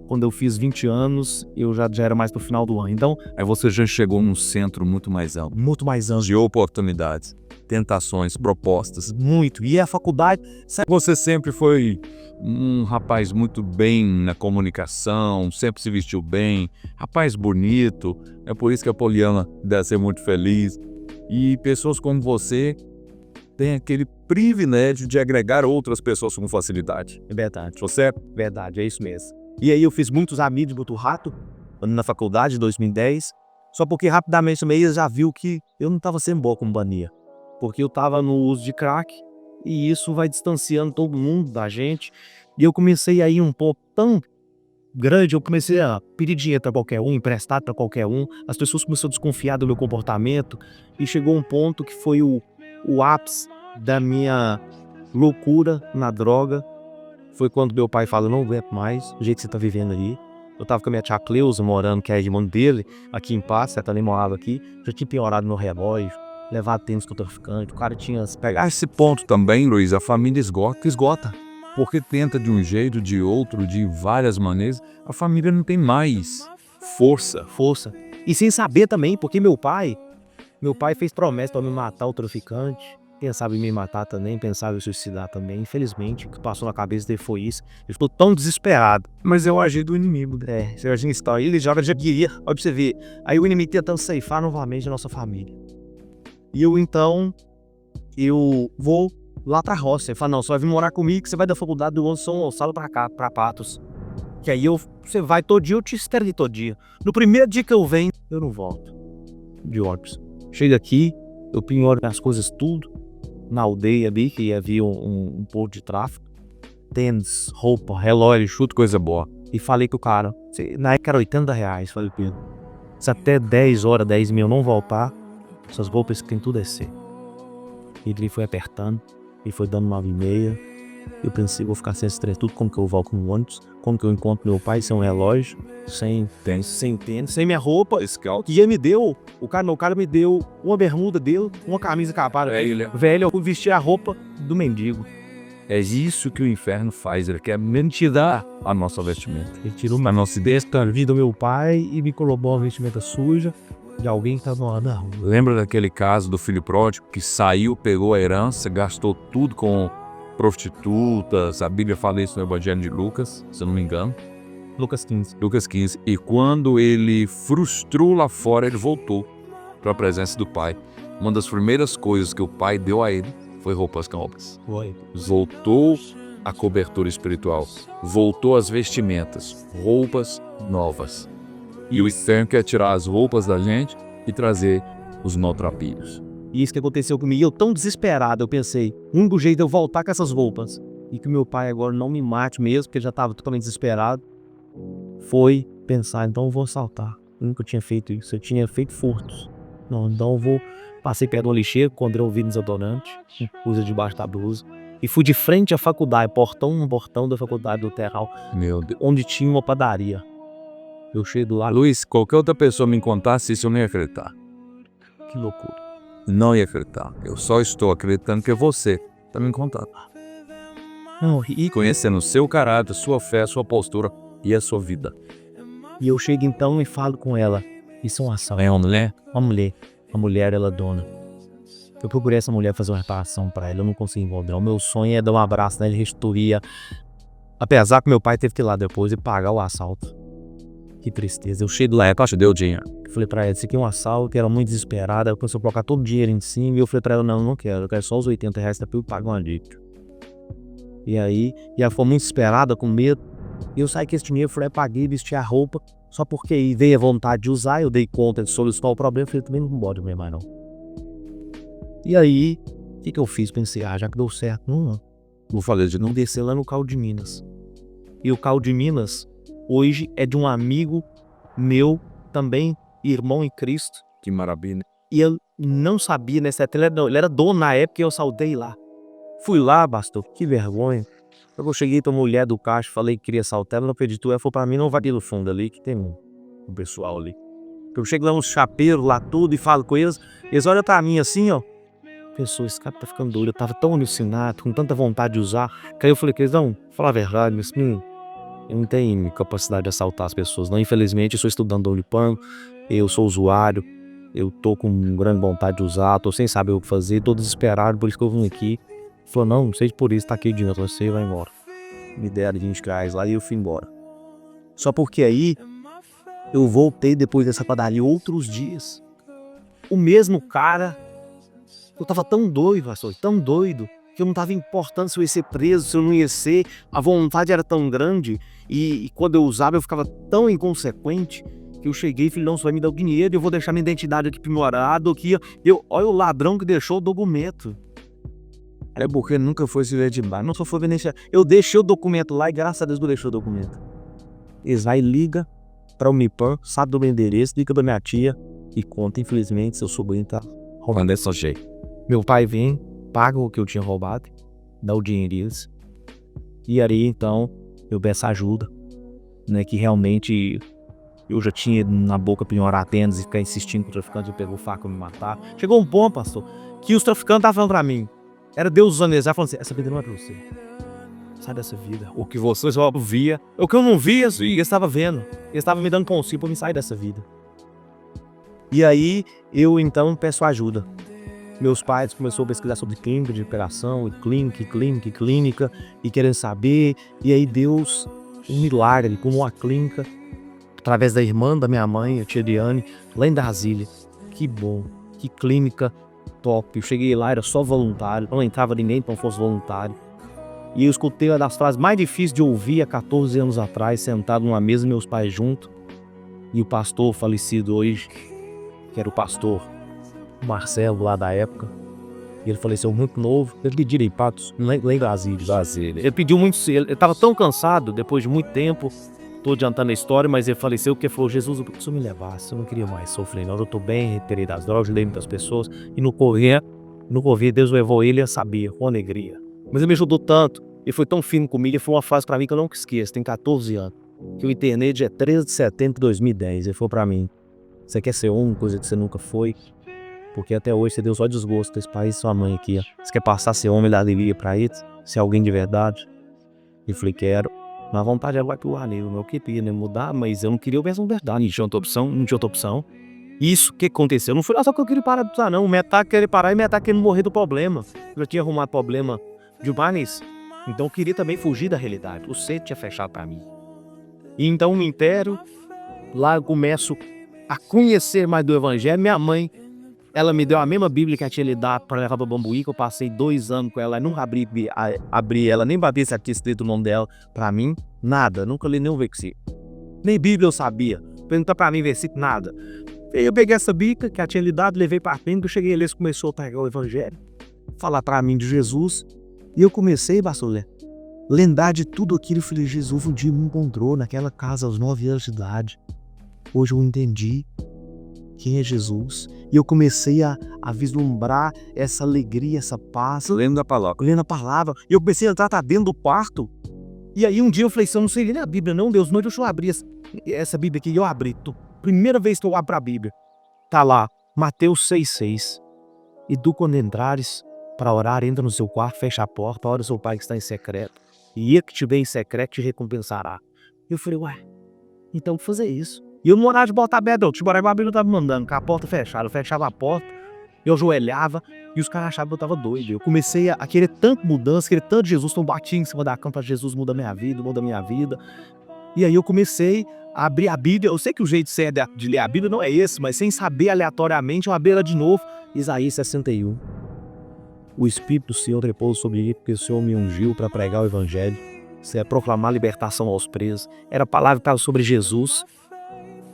Quando eu fiz 20 anos, eu já era mais pro final do ano. Então, Aí você já chegou num centro muito mais amplo, muito mais anos, de oportunidades, tentações, propostas. muito. E a faculdade, Você sempre foi um rapaz muito bem na comunicação, sempre se vestiu bem, rapaz bonito, é por isso que a Poliana deve ser muito feliz. E pessoas como você têm aquele privilégio de agregar outras pessoas com facilidade. é verdade. Estou certo? Verdade, é isso mesmo. E aí eu fiz muitos amigos muito rápido, na faculdade, em 2010, só porque rapidamente meio já viu que eu não estava sendo boa companhia. Porque eu estava no uso de crack, e isso vai distanciando todo mundo da gente. E eu comecei a ir um pouco tão grande, eu comecei a pedir dinheiro para qualquer um, emprestado para qualquer um. As pessoas começaram a desconfiar do meu comportamento, e chegou um ponto que foi o ápice da minha loucura na droga. Foi quando meu pai falou, não aguento mais, o jeito que você tá vivendo aí. Eu tava com a minha tia Cleusa morando, que é a irmã dele, aqui em Patos, ela também morava aqui. Já tinha piorado meu relógio, levado tênis com o traficante, o cara tinha pegado. A esse ponto também, Luiz, a família esgota. Esgota. Porque tenta de um jeito, de outro, de várias maneiras, a família não tem mais força. Força. E sem saber também, porque meu pai fez promessa pra me matar o traficante. Pensava em me matar também, pensava em suicidar também. Infelizmente, o que passou na cabeça dele foi isso. Ele ficou tão desesperado. Mas é o agir do inimigo. Você imagina isso, ele já queria, olha pra você ver. Aí o inimigo tentando ceifar novamente a nossa família. E eu vou lá pra roça. Ele fala, não, você vai vir morar comigo, que você vai da faculdade do São Gonçalo pra cá, pra Patos. Que aí você vai todo dia, eu te espero de todo dia. No primeiro dia que eu venho, eu não volto. De ônibus. Chego aqui, eu penhoro minhas coisas tudo. Na aldeia ali, que havia um ponto de tráfico. Tênis, roupa, relógio, chute, coisa boa. E falei com o cara, na época era R$80. Falei, Pedro, se até 10 horas, 10 mil não voltar, essas roupas que tem tudo é ser. E ele foi apertando, e foi dando 9h30. Eu pensei, vou ficar sem estresse tudo, como que eu volto no ônibus, como que eu encontro meu pai sem um relógio, sem tênis, sem minha roupa. E ele me deu, o cara me deu uma bermuda dele, uma camisa capada. Velha. Velho, eu fui vestir a roupa do mendigo. É isso que o inferno faz, ele quer tirar a nossa vestimenta. Ele tirou a nossa desta vida do meu pai e me colocou uma vestimenta suja de alguém que estava lá na rua. Lembra daquele caso do filho pródigo que saiu, pegou a herança, gastou tudo com prostitutas? A Bíblia fala isso no Evangelho de Lucas, se eu não me engano. Lucas 15. Lucas 15. E quando ele frustrou lá fora, ele voltou para a presença do pai. Uma das primeiras coisas que o pai deu a ele foi roupas novas. Foi. Voltou a cobertura espiritual. Voltou as vestimentas. Roupas novas. E o inferno quer tirar as roupas da gente e trazer os maltrapilhos. E isso que aconteceu comigo, eu tão desesperado, eu pensei, o único jeito de eu voltar com essas roupas e que o meu pai agora não me mate mesmo, porque ele já estava totalmente desesperado, foi pensar, então eu vou assaltar. Eu nunca tinha feito isso, eu tinha feito furtos. Não, então eu vou... Passei perto de uma lixeira, encontrei um vidro desodorante, usa debaixo da blusa, e fui de frente à faculdade, portão da faculdade do Terral, Meu Deus. onde tinha uma padaria. Eu chego lá, Luiz, qualquer outra pessoa me contasse isso, eu não ia acreditar. que loucura. Não ia acreditar. Eu só estou acreditando que você está me contando. Não, e Conhecendo o seu caráter, sua fé, sua postura e a sua vida. eu chego então e falo com ela, isso é uma ação. É uma mulher? Uma mulher. A mulher, ela é dona. Eu procurei essa mulher fazer uma reparação pra ela, eu não consegui encontrar. O meu sonho é dar um abraço nela e restituir. Apesar que meu pai teve que ir lá depois e pagar o assalto. Que tristeza. Eu chego lá, Caixa deu dinheiro. eu falei pra ela, isso aqui é um assalto, ela muito desesperada, ela começou a colocar todo o dinheiro em cima, e eu falei pra ela, não, eu não quero, eu quero só os R$ 80 pra eu pagar uma dívida. E aí, ela ficou muito desesperada, com medo, e eu saí com esse dinheiro, falei, paguei, vesti a roupa, só porque aí veio a vontade de usar, eu dei conta de solucionar o problema, eu falei, também não pode mesmo mais não. E aí, o que eu fiz? Pensei, já que deu certo, não. Vou fazer de Não novo. descer lá no Caldo de Minas. E o Caldo de Minas, hoje, é de um amigo meu, também irmão em Cristo. Que maravilha. E eu não sabia nessa época, ele era dono na época e eu saltei lá. Fui lá, pastor, que vergonha. Eu cheguei pra mulher do caixa, falei que queria saltar, ela não acreditou, ela falou pra mim, não vai ali no fundo ali, que tem um pessoal ali. Eu chego lá, uns chapeiros lá tudo e falo com eles, eles olham pra mim assim, ó. Pessoa, esse cara tá ficando doido, eu tava tão alucinado, com tanta vontade de usar. Que aí eu falei que eles, não, falar a verdade, mas eu não tenho capacidade de assaltar as pessoas, não. Infelizmente, eu sou estudante do Unipam, eu sou usuário, eu tô com grande vontade de usar, tô sem saber o que fazer, tô desesperado, por isso que eu vim aqui. Falou, não sei por isso, tá aqui o dinheiro, você vai embora. Me deram R$ 20 lá e eu fui embora. Só porque aí, eu voltei depois dessa padaria outros dias. O mesmo cara, eu tava tão doido, pastor, tão doido, que eu não tava importando se eu ia ser preso, se eu não ia ser. A vontade era tão grande e quando eu usava eu ficava tão inconsequente que eu cheguei e falei, não, você vai me dar o dinheiro, eu vou deixar minha identidade aqui aprimorada, aqui, olha o ladrão que deixou o documento. É porque nunca foi se ver de baixo. Não só foi beneficiar. Eu deixei o documento lá e graças a Deus eu deixei o documento. Eles vai e liga pra Unipam, sabe do meu endereço, liga pra minha tia e conta, infelizmente, seu sobrinho tá roubando desse jeito. Meu pai vem, paga o que eu tinha roubado, dá o dinheiro deles. E aí, então, eu peço ajuda, né, que realmente eu já tinha na boca penhorar a tênis e ficar insistindo com o traficante, eu pegou o faca e me matar. Chegou um ponto, pastor, que os traficantes estavam falando pra mim, era Deus usando eles, falando assim, essa vida não é pra você. Sai dessa vida. O que você só via, o que eu não via, eles estavam vendo. Eles estavam me dando conselho pra me sair dessa vida. E aí, eu então peço ajuda. Meus pais começaram a pesquisar sobre clínica de recuperação, clínica, e querendo saber. E aí Deus, um milagre, como uma clínica, através da irmã da minha mãe, a tia Diane, lá em Brasília. Que bom, que clínica top. Eu cheguei lá, era só voluntário, não entrava ninguém que não fosse voluntário. E eu escutei uma das frases mais difíceis de ouvir há 14 anos atrás, sentado numa mesa, meus pais juntos. E o pastor falecido hoje, que era o pastor Marcelo lá da época, e ele faleceu muito novo, ele pediu em Patos, lá em Brasília. Ele pediu muito, ele estava tão cansado, depois de muito tempo, tô adiantando a história, mas ele faleceu porque falou, Jesus, eu preciso me levar, eu não queria mais sofrer, não, eu tô bem, retirei das drogas, ajudei muitas pessoas, e no correr, Deus levou ele a saber, com alegria. Mas ele me ajudou tanto, e foi tão fino comigo, e foi uma fase pra mim que eu não esqueço, tem 14 anos, que eu internei dia 13 de setembro de 2010, ele falou pra mim, você quer ser uma coisa que você nunca foi? Porque até hoje você deu só desgosto desse pai e sua mãe aqui, ó. Você quer passar a ser homem e dar alegria pra eles? ser alguém de verdade. Eu falei, quero. Na vontade ela vai pro ar, eu queria, né, mudar, mas eu não queria ouvir essa verdade, não tinha outra opção. Isso, o que aconteceu? Não foi só que eu queria parar de usar, não. Metade queria parar e metade queria morrer do problema. Eu já tinha arrumado problema demais. Então eu queria também fugir da realidade. O centro tinha fechado pra mim. E então me intero, lá eu começo a conhecer mais do evangelho. Minha mãe, ela me deu a mesma Bíblia que ela tinha lhe dado para levar para Bambuí, que eu passei 2 anos com ela, nunca abri ela, nem babei se ela tinha escrito o nome dela para mim, nada, nunca li nenhum versículo. Nem Bíblia eu sabia, perguntar para mim versículo, nada. Eu peguei essa Bíblia que ela tinha lhe dado, levei para frente, que eu cheguei ali, eles começou a pegar o evangelho, falar para mim de Jesus, e eu comecei, pastor, lembrar de tudo aquilo. Eu falei, Jesus um dia me encontrou naquela casa aos 9 anos de idade. Hoje eu entendi quem é Jesus. E eu comecei a vislumbrar essa alegria, essa paz. Lendo a palavra. Lendo a palavra. E eu comecei a entrar dentro do quarto. E aí um dia eu falei, eu não sei ler a Bíblia não, Deus, não, deixa eu abrir essa Bíblia aqui. E eu abri. Primeira vez que eu abro a Bíblia. Tá lá, Mateus 6,6. E tu quando entrares para orar, entra no seu quarto, fecha a porta, ora o seu pai que está em secreto. E ele que te vê em secreto te recompensará. Eu falei, ué, então vou fazer isso. E eu não morava de botar aberta, tipo, a Bíblia tava me mandando, com a porta fechada. Eu fechava a porta, eu ajoelhava e os caras achavam que eu tava doido. Eu comecei a querer tanto mudança, querer tanto Jesus, então eu batia em cima da cama para Jesus muda minha vida, muda minha vida. E aí eu comecei a abrir a Bíblia. Eu sei que o jeito certo de ler a Bíblia não é esse, mas sem saber aleatoriamente, eu abri ela de novo. Isaías 61. O Espírito do Senhor repousa sobre mim, porque o Senhor me ungiu para pregar o Evangelho. Isso é proclamar libertação aos presos. Era a palavra que estava sobre Jesus.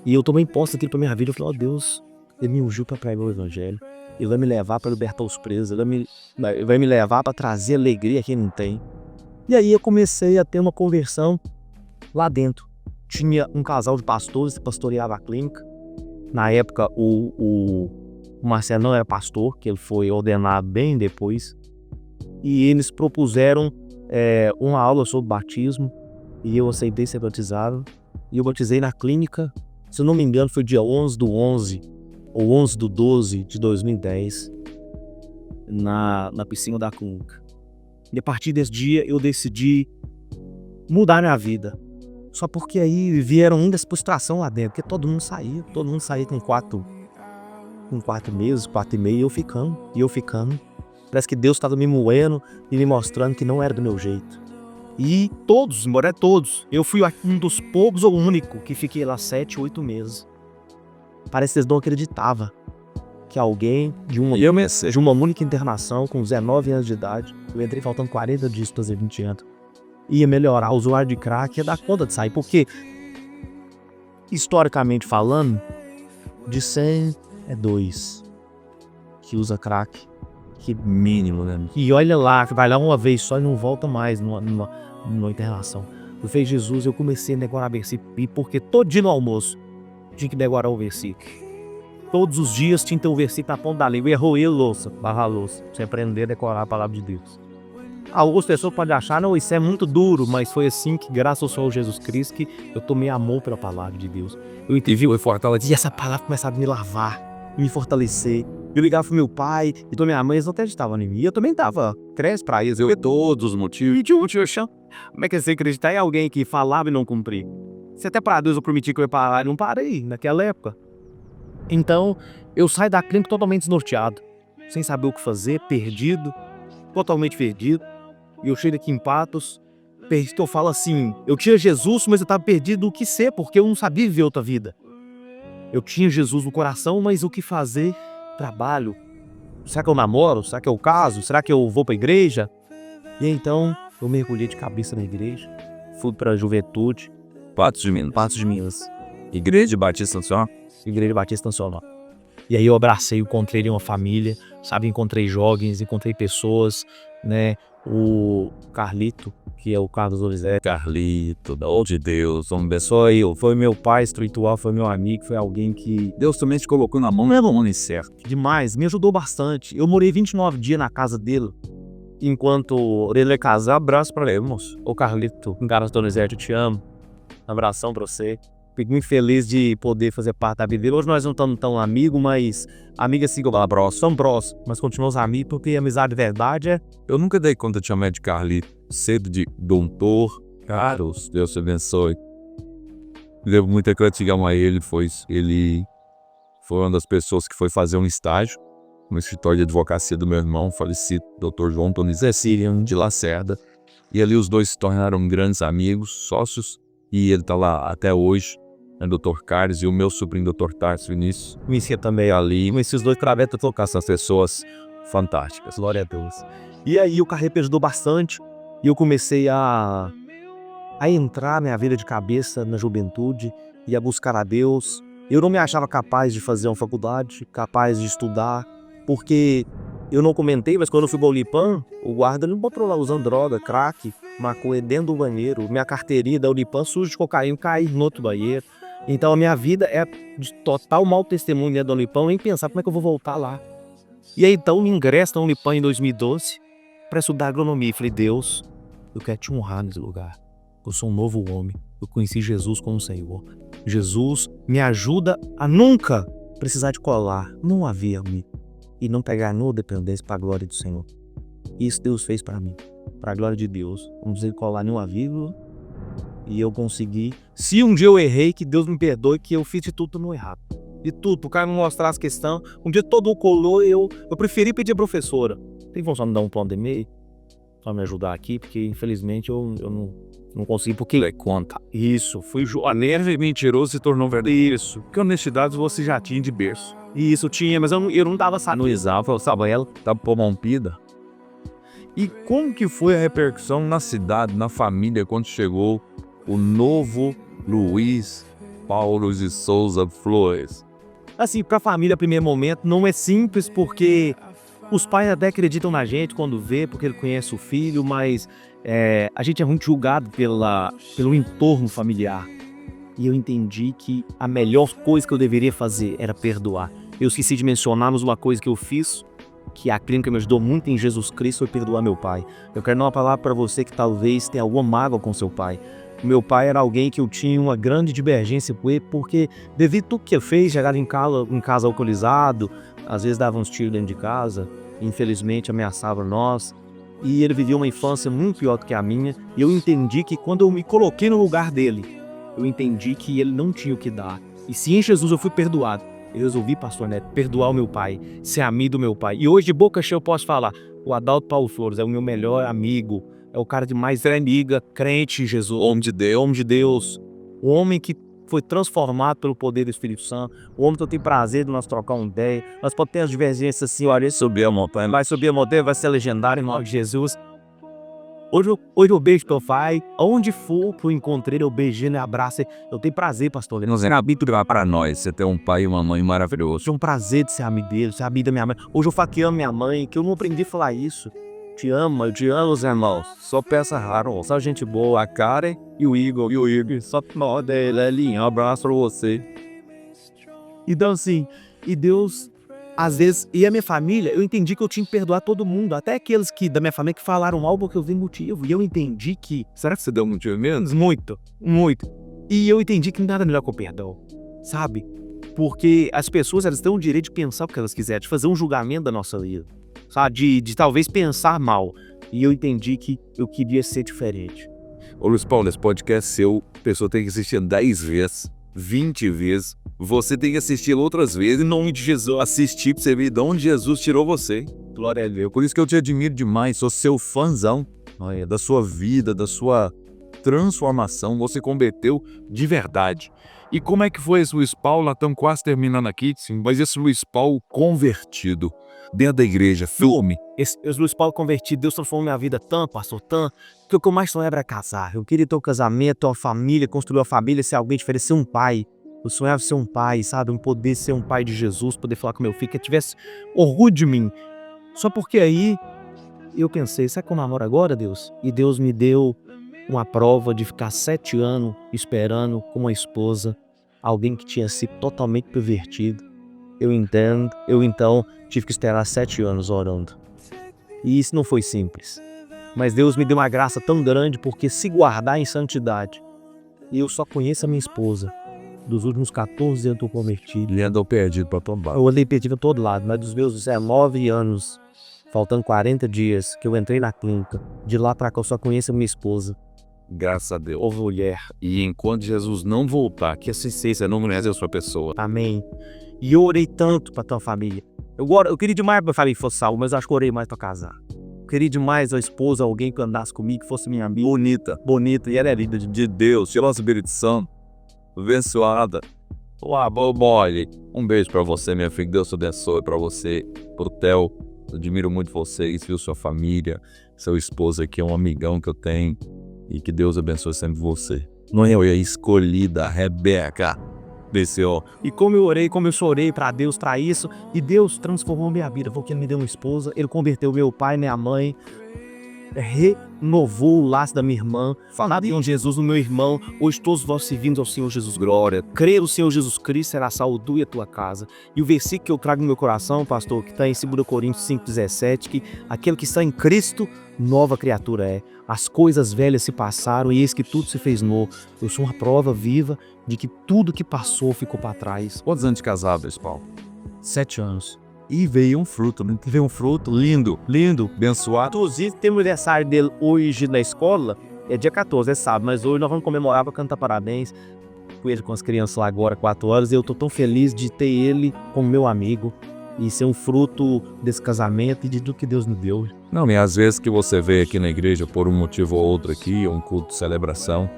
E eu tomei posse daquilo para minha vida. Eu falei, ó Deus, Ele me ungiu para pregar o Evangelho. Ele vai me levar para libertar os presos. Ele vai me levar para trazer alegria a quem não tem. E aí eu comecei a ter uma conversão lá dentro. Tinha um casal de pastores que pastoreava a clínica. Na época, o Marcelo não era pastor, que ele foi ordenado bem depois. E eles propuseram uma aula sobre batismo. E eu aceitei ser batizado. E eu batizei na clínica. Se eu não me engano, foi dia 11/11 ou 11/12 de 2010. Na piscina da clínica. E a partir desse dia eu decidi mudar minha vida. Só porque aí vieram muitas frustrações lá dentro. Porque todo mundo saía com 4 meses, 4 e meio, e eu ficando. Parece que Deus estava me moendo e me mostrando que não era do meu jeito. E todos, embora todos, eu fui um dos poucos ou único que fiquei lá 7, 8 meses. Parece que eles não acreditavam que alguém de uma única internação com 19 anos de idade, eu entrei faltando 40 dias para fazer 20 anos, ia melhorar. O usuário de crack ia dar conta de sair, porque historicamente falando, de 100 é 2 que usa crack. Que mínimo, né? E olha lá, que vai lá uma vez só e não volta mais numa internação. Eu fiz Jesus, eu comecei a decorar versículo, porque todo dia no almoço tinha que decorar o versículo. Todos os dias tinha que ter um versículo na ponta da língua. Errou ele, louça, barra louça. Você aprender a decorar a palavra de Deus. Algumas pessoas podem achar, não, isso é muito duro, mas foi assim que, graças ao Senhor Jesus Cristo, que eu tomei amor pela palavra de Deus. Eu entendi, eu fortaleci, e essa palavra começava a me lavar, me fortalecer. Eu ligava pro meu pai e pra minha mãe, eles não acreditavam em mim. Eu também dava crédito pra eles. Eu ia todos os motivos. E tinha um motivo, como é que você acreditar em alguém que falava e não cumpria? Se até para Deus eu prometi que eu ia parar, eu não parei naquela época. Então, eu saio da clínica totalmente desnorteado, sem saber o que fazer, perdido, totalmente perdido. E eu chego aqui em Patos, eu falo assim, eu tinha Jesus, mas eu tava perdido o que ser, porque eu não sabia viver outra vida. Eu tinha Jesus no coração, mas o que fazer? Trabalho. Será que eu namoro? Será que eu caso? Será que eu vou pra igreja? E então, eu mergulhei de cabeça na igreja, fui pra juventude. Patos de Minas. Igreja Batista Nacional? Igreja Batista Nacional. E aí eu abracei, encontrei uma família, sabe? Encontrei jovens, encontrei pessoas, né? O Carlito, que é o Carlos Olizé. Carlito, de Deus, homem abençoe. Foi meu pai espiritual, foi meu amigo, foi alguém que Deus também te colocou na mão, não é no homem certo. demais, me ajudou bastante. Eu morei 29 dias na casa dele. Enquanto ele ia casar, abraço pra ele, moço. Ô Carlito, um cara do Olizé, eu te amo. Um abração pra você. Fico muito feliz de poder fazer parte da vida dele. Hoje nós não estamos tão amigos, mas amigos assim que eu falo, próximos, somos próximos, mas continuamos amigos porque amizade de verdade é... Eu nunca dei conta de chamar de Carlito, cedo de doutor. Carlos, Deus te abençoe. Devo muita gratidão a ele, ele foi uma das pessoas que foi fazer um estágio no escritório de advocacia do meu irmão, falecido, Dr. João Tonizé Sirian de Lacerda. E ali os dois se tornaram grandes amigos, sócios, e ele está lá até hoje, né, Dr. Carlos e o meu sobrinho, Dr. Tarso Vinícius. Conhecia também ali, mas esses dois trabalham tocar, são pessoas fantásticas. Glória a Deus. E aí o Carrepe ajudou bastante, e eu comecei a entrar na minha vida de cabeça na juventude e a buscar a Deus. Eu não me achava capaz de fazer uma faculdade, capaz de estudar, porque eu não comentei, mas quando eu fui para o Unipan, o guarda não botou lá usando droga, crack, maconha dentro do banheiro. Minha carteirinha da Unipan suja de cocaína, caí no outro banheiro. Então a minha vida é de total mau testemunho dentro da Unipan, nem pensar como é que eu vou voltar lá. E aí então eu ingresso na Unipan em 2012 para estudar agronomia. Falei, Deus, eu quero te honrar nesse lugar. Eu sou um novo homem. Eu conheci Jesus como Senhor. Jesus me ajuda a nunca precisar de colar, não haver-me e não pegar no dependência para a glória do Senhor. Isso Deus fez para mim, para a glória de Deus. Não precisei colar nenhuma vírgula e eu consegui. Se um dia eu errei, que Deus me perdoe, que eu fiz de tudo no errado. De tudo, o cara me mostrar as questões. Um dia todo colou, eu preferi pedir a professora. Tem como só me dar um plano de e-mail? Só me ajudar aqui, porque infelizmente eu não consegui, porque conta. Isso, fui joaneiro e mentiroso se tornou verdadeiro. Isso, que honestidade você já tinha de berço. Isso tinha, mas eu não dava No exame, eu sabia ela, tava pomampida. E como que foi a repercussão na cidade, na família, quando chegou o novo Luiz Paulo de Souza Flores? Assim, pra família, primeiro momento, não é simples, porque os pais até acreditam na gente quando vê, porque ele conhece o filho, mas a gente é muito julgado pelo entorno familiar. E eu entendi que a melhor coisa que eu deveria fazer era perdoar. Eu esqueci de mencionar, mas uma coisa que eu fiz, que a clínica me ajudou muito em Jesus Cristo, foi perdoar meu pai. Eu quero dar uma palavra para você que talvez tenha alguma mágoa com seu pai. Meu pai era alguém que eu tinha uma grande divergência com ele, porque devido a tudo que ele fez, chegava em casa alcoolizado, às vezes dava uns tiros dentro de casa, infelizmente ameaçava nós. E ele vivia uma infância muito pior do que a minha, e eu entendi que quando eu me coloquei no lugar dele, eu entendi que ele não tinha o que dar. E se em Jesus eu fui perdoado, eu resolvi, pastor Neto, perdoar o meu pai, ser amigo do meu pai. E hoje, de boca cheia, eu posso falar, o Adalto Paulo Flores é o meu melhor amigo, é o cara de mais amiga, crente em Jesus, homem de Deus, o homem que foi transformado pelo poder do Espírito Santo, o homem que eu tenho prazer de nós trocar uma ideia. Nós podemos ter as divergências assim, olha, subir a montanha, vai subir a montanha, vai ser legendário em nome de Jesus. Hoje eu beijo teu pai, onde for que eu encontrei, eu beijei, ele, abraço. Eu tenho prazer, pastor. Não é habitual para nós, você ter um pai e uma mãe maravilhosos. É um prazer de ser amigo dele, ser amigo da minha mãe. Hoje eu falo que amo minha mãe, que eu não aprendi a falar isso. Eu te amo, os irmãos. Só peça raro, só gente boa, a Karen e o Igor. Só moda ele, um abraço pra você. Então assim, e Deus, às vezes, e a minha família, eu entendi que eu tinha que perdoar todo mundo, até aqueles que da minha família que falaram mal porque eu vi motivo. E eu entendi que... Será que você deu motivo mesmo? Muito, muito. E eu entendi que nada melhor que o perdão, sabe? Porque as pessoas, elas têm o direito de pensar o que elas quiserem, de fazer um julgamento da nossa vida, sabe? De talvez pensar mal. E eu entendi que eu queria ser diferente. Ô Luiz Paulo, esse podcast seu, a pessoa tem que assistir 10 vezes, 20 vezes. Você tem que assistir outras vezes, em nome de Jesus. Assistir pra você ver de onde Jesus tirou você. Glória a Deus. Por isso que eu te admiro demais, sou seu fãzão, da sua vida, da sua transformação. Você converteu de verdade. E como é que foi esse Luiz Paulo? Nós estamos quase terminando aqui, sim, mas esse Luiz Paulo convertido dentro da igreja, filme. Esse Luiz Paulo convertido, Deus transformou minha vida tanto, pastor, tanto, que o que eu mais sonhava era casar. Eu queria ter um casamento, ter uma família, construir uma família, ser alguém diferente, ser um pai. Eu sonhava ser um pai, sabe? Eu poder ser um pai de Jesus, poder falar com meu filho, que ele tivesse orgulho de mim. Só porque aí eu pensei, será que eu namoro agora, Deus? E Deus me deu uma prova de ficar 7 anos esperando com uma esposa, alguém que tinha sido totalmente pervertido. Eu então tive que esperar 7 anos orando. E isso não foi simples. Mas Deus me deu uma graça tão grande, porque se guardar em santidade, e eu só conheço a minha esposa, Dos últimos 14 anos eu tô convertido. Ele andou perdido para todo lado. Eu andei perdido a todo lado, mas dos meus 19 anos, faltando 40 dias, que eu entrei na clínica, de lá pra cá eu só conheço a minha esposa. Graças a Deus. Ô mulher, E enquanto Jesus não voltar, que essa essência não conhece a sua pessoa. amém. E eu orei tanto pra tua família. Eu queria demais que minha família fosse salva, mas eu acho que eu orei mais pra casar. Eu queria demais a esposa, alguém que andasse comigo, que fosse minha amiga. Bonita, e ela é linda De Deus, pelo Espírito Santo, abençoada. Boy, um beijo pra você, minha filha. Deus te abençoe pra você, pro Theo. Admiro muito vocês, viu? Sua família, seu esposo aqui é um amigão que eu tenho. E que Deus abençoe sempre você. Não é eu, é a escolhida, Rebeca. Desceu. E como eu chorei pra Deus pra isso, e Deus transformou minha vida, porque Ele me deu uma esposa, Ele converteu meu pai, minha mãe, renovou o laço da minha irmã, falado em Jesus no meu irmão, hoje todos vós servindo ao Senhor Jesus, glória, crer no Senhor Jesus Cristo será salvo tu e a tua casa. E o versículo que eu trago no meu coração, pastor, que está em 2 Coríntios 5,17, que aquele que está em Cristo, nova criatura é. As coisas velhas se passaram e eis que tudo se fez novo. Eu sou uma prova viva de que tudo que passou ficou para trás. Quantos anos de casado, Paulo? 7 anos. E veio um fruto, né? Veio um fruto lindo, abençoado. Inclusive, tem o aniversário dele hoje na escola, é dia 14, é sábado, mas hoje nós vamos comemorar para cantar parabéns com ele, com as crianças lá agora, 4 horas. Eu tô tão feliz de ter ele como meu amigo e ser um fruto desse casamento e de tudo que Deus me deu. Não, e às vezes que você veio aqui na igreja por um motivo ou outro aqui, um culto de celebração,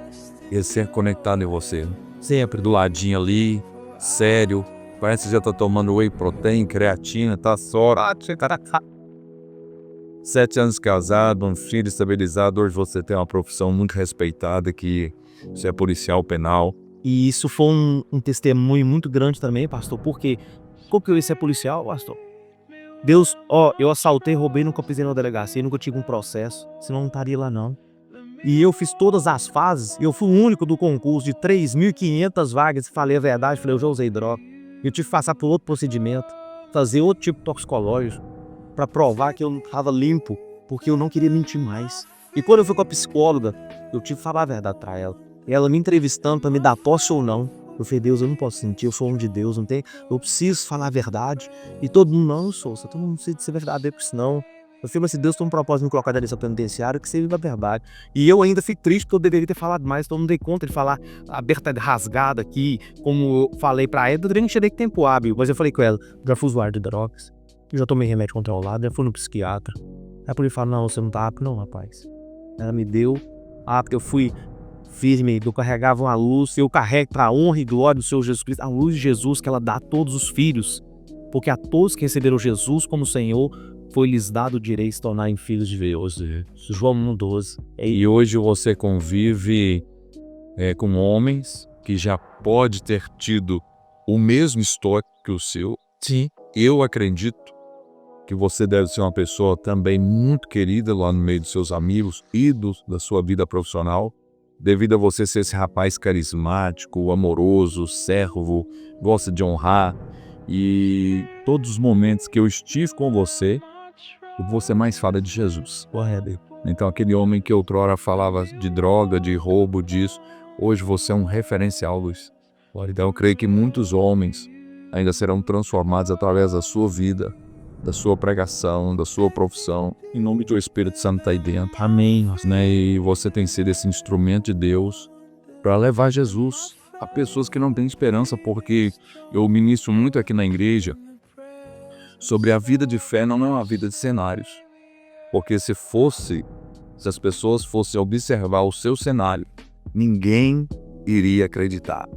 ele sempre conectado em você, né? Sempre do ladinho ali, sério. Parece que já tá tomando whey protein, creatina, tá só. 7 anos casado, um filho estabilizado. Hoje você tem uma profissão muito respeitada, que você é policial penal. E isso foi um testemunho muito grande também, pastor, porque como que eu ia ser policial, pastor? Deus, eu assaltei, roubei, nunca pisei na delegacia, nunca tive um processo, senão não estaria lá não. E eu fiz todas as fases, eu fui o único do concurso de 3.500 vagas, falei a verdade, falei, eu já usei droga. Eu tive que passar por outro procedimento, fazer outro tipo de toxicológico, para provar que eu não estava limpo, porque eu não queria mentir mais. E quando eu fui com a psicóloga, eu tive que falar a verdade para ela. E ela me entrevistando para me dar posse ou não. Eu falei, Deus, eu não posso sentir, eu sou homem de Deus, não tem, eu preciso falar a verdade. E todo mundo, não, eu sou, todo mundo precisa ser verdadeiro, porque senão... Eu falei, mas se Deus tem um propósito de me colocar dentro dessa penitenciária, que seja a verdade. E eu ainda fico triste porque eu deveria ter falado mais, então eu não dei conta de falar aberta, rasgada aqui, como eu falei pra ela, eu deveria encher que tempo hábil. Mas eu falei com ela, já fui usuário de drogas, já tomei remédio controlado, já fui no psiquiatra. Aí por ele falar, não, você não tá apto não, rapaz. Ela me deu apto, eu fui firme, eu carregava uma luz, eu carrego pra honra e glória do Senhor Jesus Cristo, a luz de Jesus que ela dá a todos os filhos. Porque a todos que receberam Jesus como Senhor, foi-lhes dado o direito de se tornarem filhos de Deus. João 1,12. E hoje você convive com homens que já pode ter tido o mesmo histórico que o seu. Sim. Eu acredito que você deve ser uma pessoa também muito querida lá no meio dos seus amigos e da sua vida profissional, devido a você ser esse rapaz carismático, amoroso, servo, gosta de honrar. E todos os momentos que eu estive com você mais fala de Jesus. Correto. Então aquele homem que outrora falava de droga, de roubo, disso, hoje você é um referencial, Luiz. Então eu creio que muitos homens ainda serão transformados através da sua vida, da sua pregação, da sua profissão, em nome do Espírito Santo está aí dentro. Amém. Né? E você tem sido esse instrumento de Deus para levar Jesus a pessoas que não têm esperança, porque eu ministro muito aqui na igreja sobre a vida de fé, não é uma vida de cenários. Porque se as pessoas fossem observar o seu cenário, ninguém iria acreditar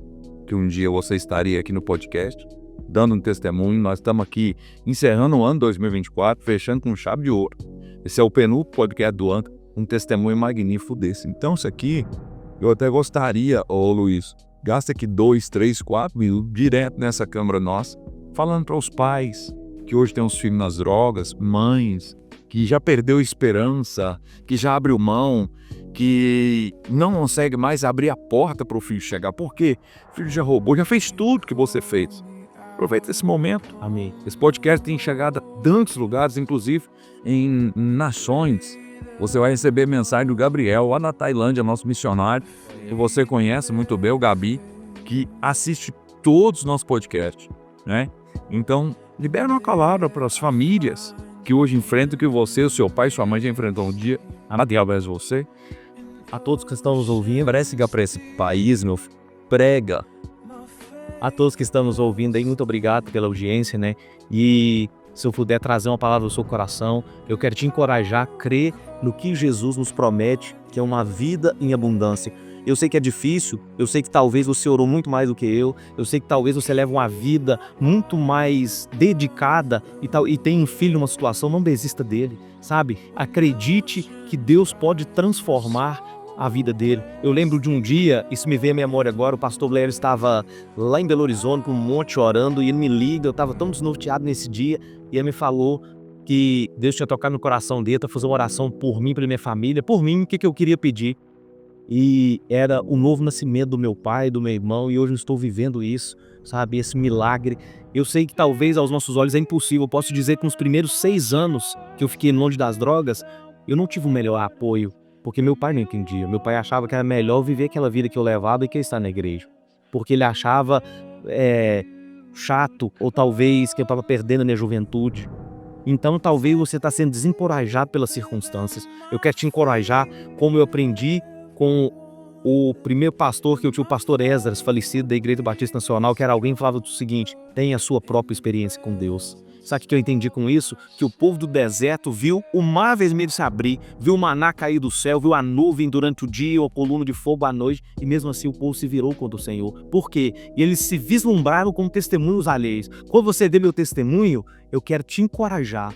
que um dia você estaria aqui no podcast, dando um testemunho. Nós estamos aqui encerrando o ano 2024, fechando com chave de ouro. Esse é o penúltimo podcast do ano, um testemunho magnífico desse. Então isso aqui, eu até gostaria, Luiz, gasta aqui 2, 3, 4 minutos direto nessa câmera nossa, falando para os pais que hoje tem os filhos nas drogas, mães que já perdeu esperança, que já abriu mão, que não consegue mais abrir a porta para o filho chegar, porque o filho já roubou, já fez tudo que você fez. Aproveita esse momento. Amém. Esse podcast tem chegado a tantos lugares, inclusive em nações. Você vai receber mensagem do Gabriel, lá na Tailândia, nosso missionário, que você conhece muito bem, o Gabi. que assiste todos os nossos podcasts, né? Então, libera uma palavra para as famílias que hoje enfrentam o que você, o seu pai e sua mãe já enfrentou um dia. Através de você. A todos que estão nos ouvindo, Parece que para esse país, meu filho, prega. a todos que estão nos ouvindo aí, muito obrigado pela audiência, né? E se eu puder trazer uma palavra do seu coração, eu quero te encorajar a crer no que Jesus nos promete, que é uma vida em abundância. Eu sei que é difícil, eu sei que talvez você orou muito mais do que eu sei que talvez você leva uma vida muito mais dedicada e tem um filho numa situação, não desista dele, sabe? Acredite que Deus pode transformar a vida dele. Eu lembro de um dia, isso me veio à memória agora, o pastor Blair estava lá em Belo Horizonte, com um monte orando, e ele me liga, eu estava tão desnorteado nesse dia, e ele me falou que Deus tinha tocado no coração dele para fazer uma oração por mim, pela minha família, por mim, o que eu queria pedir. E era o novo nascimento do meu pai, do meu irmão, e hoje eu estou vivendo isso, sabe, esse milagre. Eu sei que talvez aos nossos olhos é impossível, eu posso dizer que nos primeiros 6 anos que eu fiquei longe das drogas, eu não tive o melhor apoio, porque meu pai não entendia. Meu pai achava que era melhor viver aquela vida que eu levava e que estar na igreja, porque ele achava chato, ou talvez que eu estava perdendo a minha juventude. Então talvez você está sendo desencorajado pelas circunstâncias. Eu quero te encorajar, como eu aprendi com o primeiro pastor que eu tinha, o pastor Esdras, falecido da Igreja Batista Nacional, que era alguém que falava o seguinte: tenha a sua própria experiência com Deus. Sabe o que eu entendi com isso? Que o povo do deserto viu o mar vermelho se abrir, viu o maná cair do céu, viu a nuvem durante o dia, ou a coluna de fogo à noite, e mesmo assim o povo se virou contra o Senhor. Por quê? E eles se vislumbraram como testemunhos alheios. Quando você dê meu testemunho, eu quero te encorajar.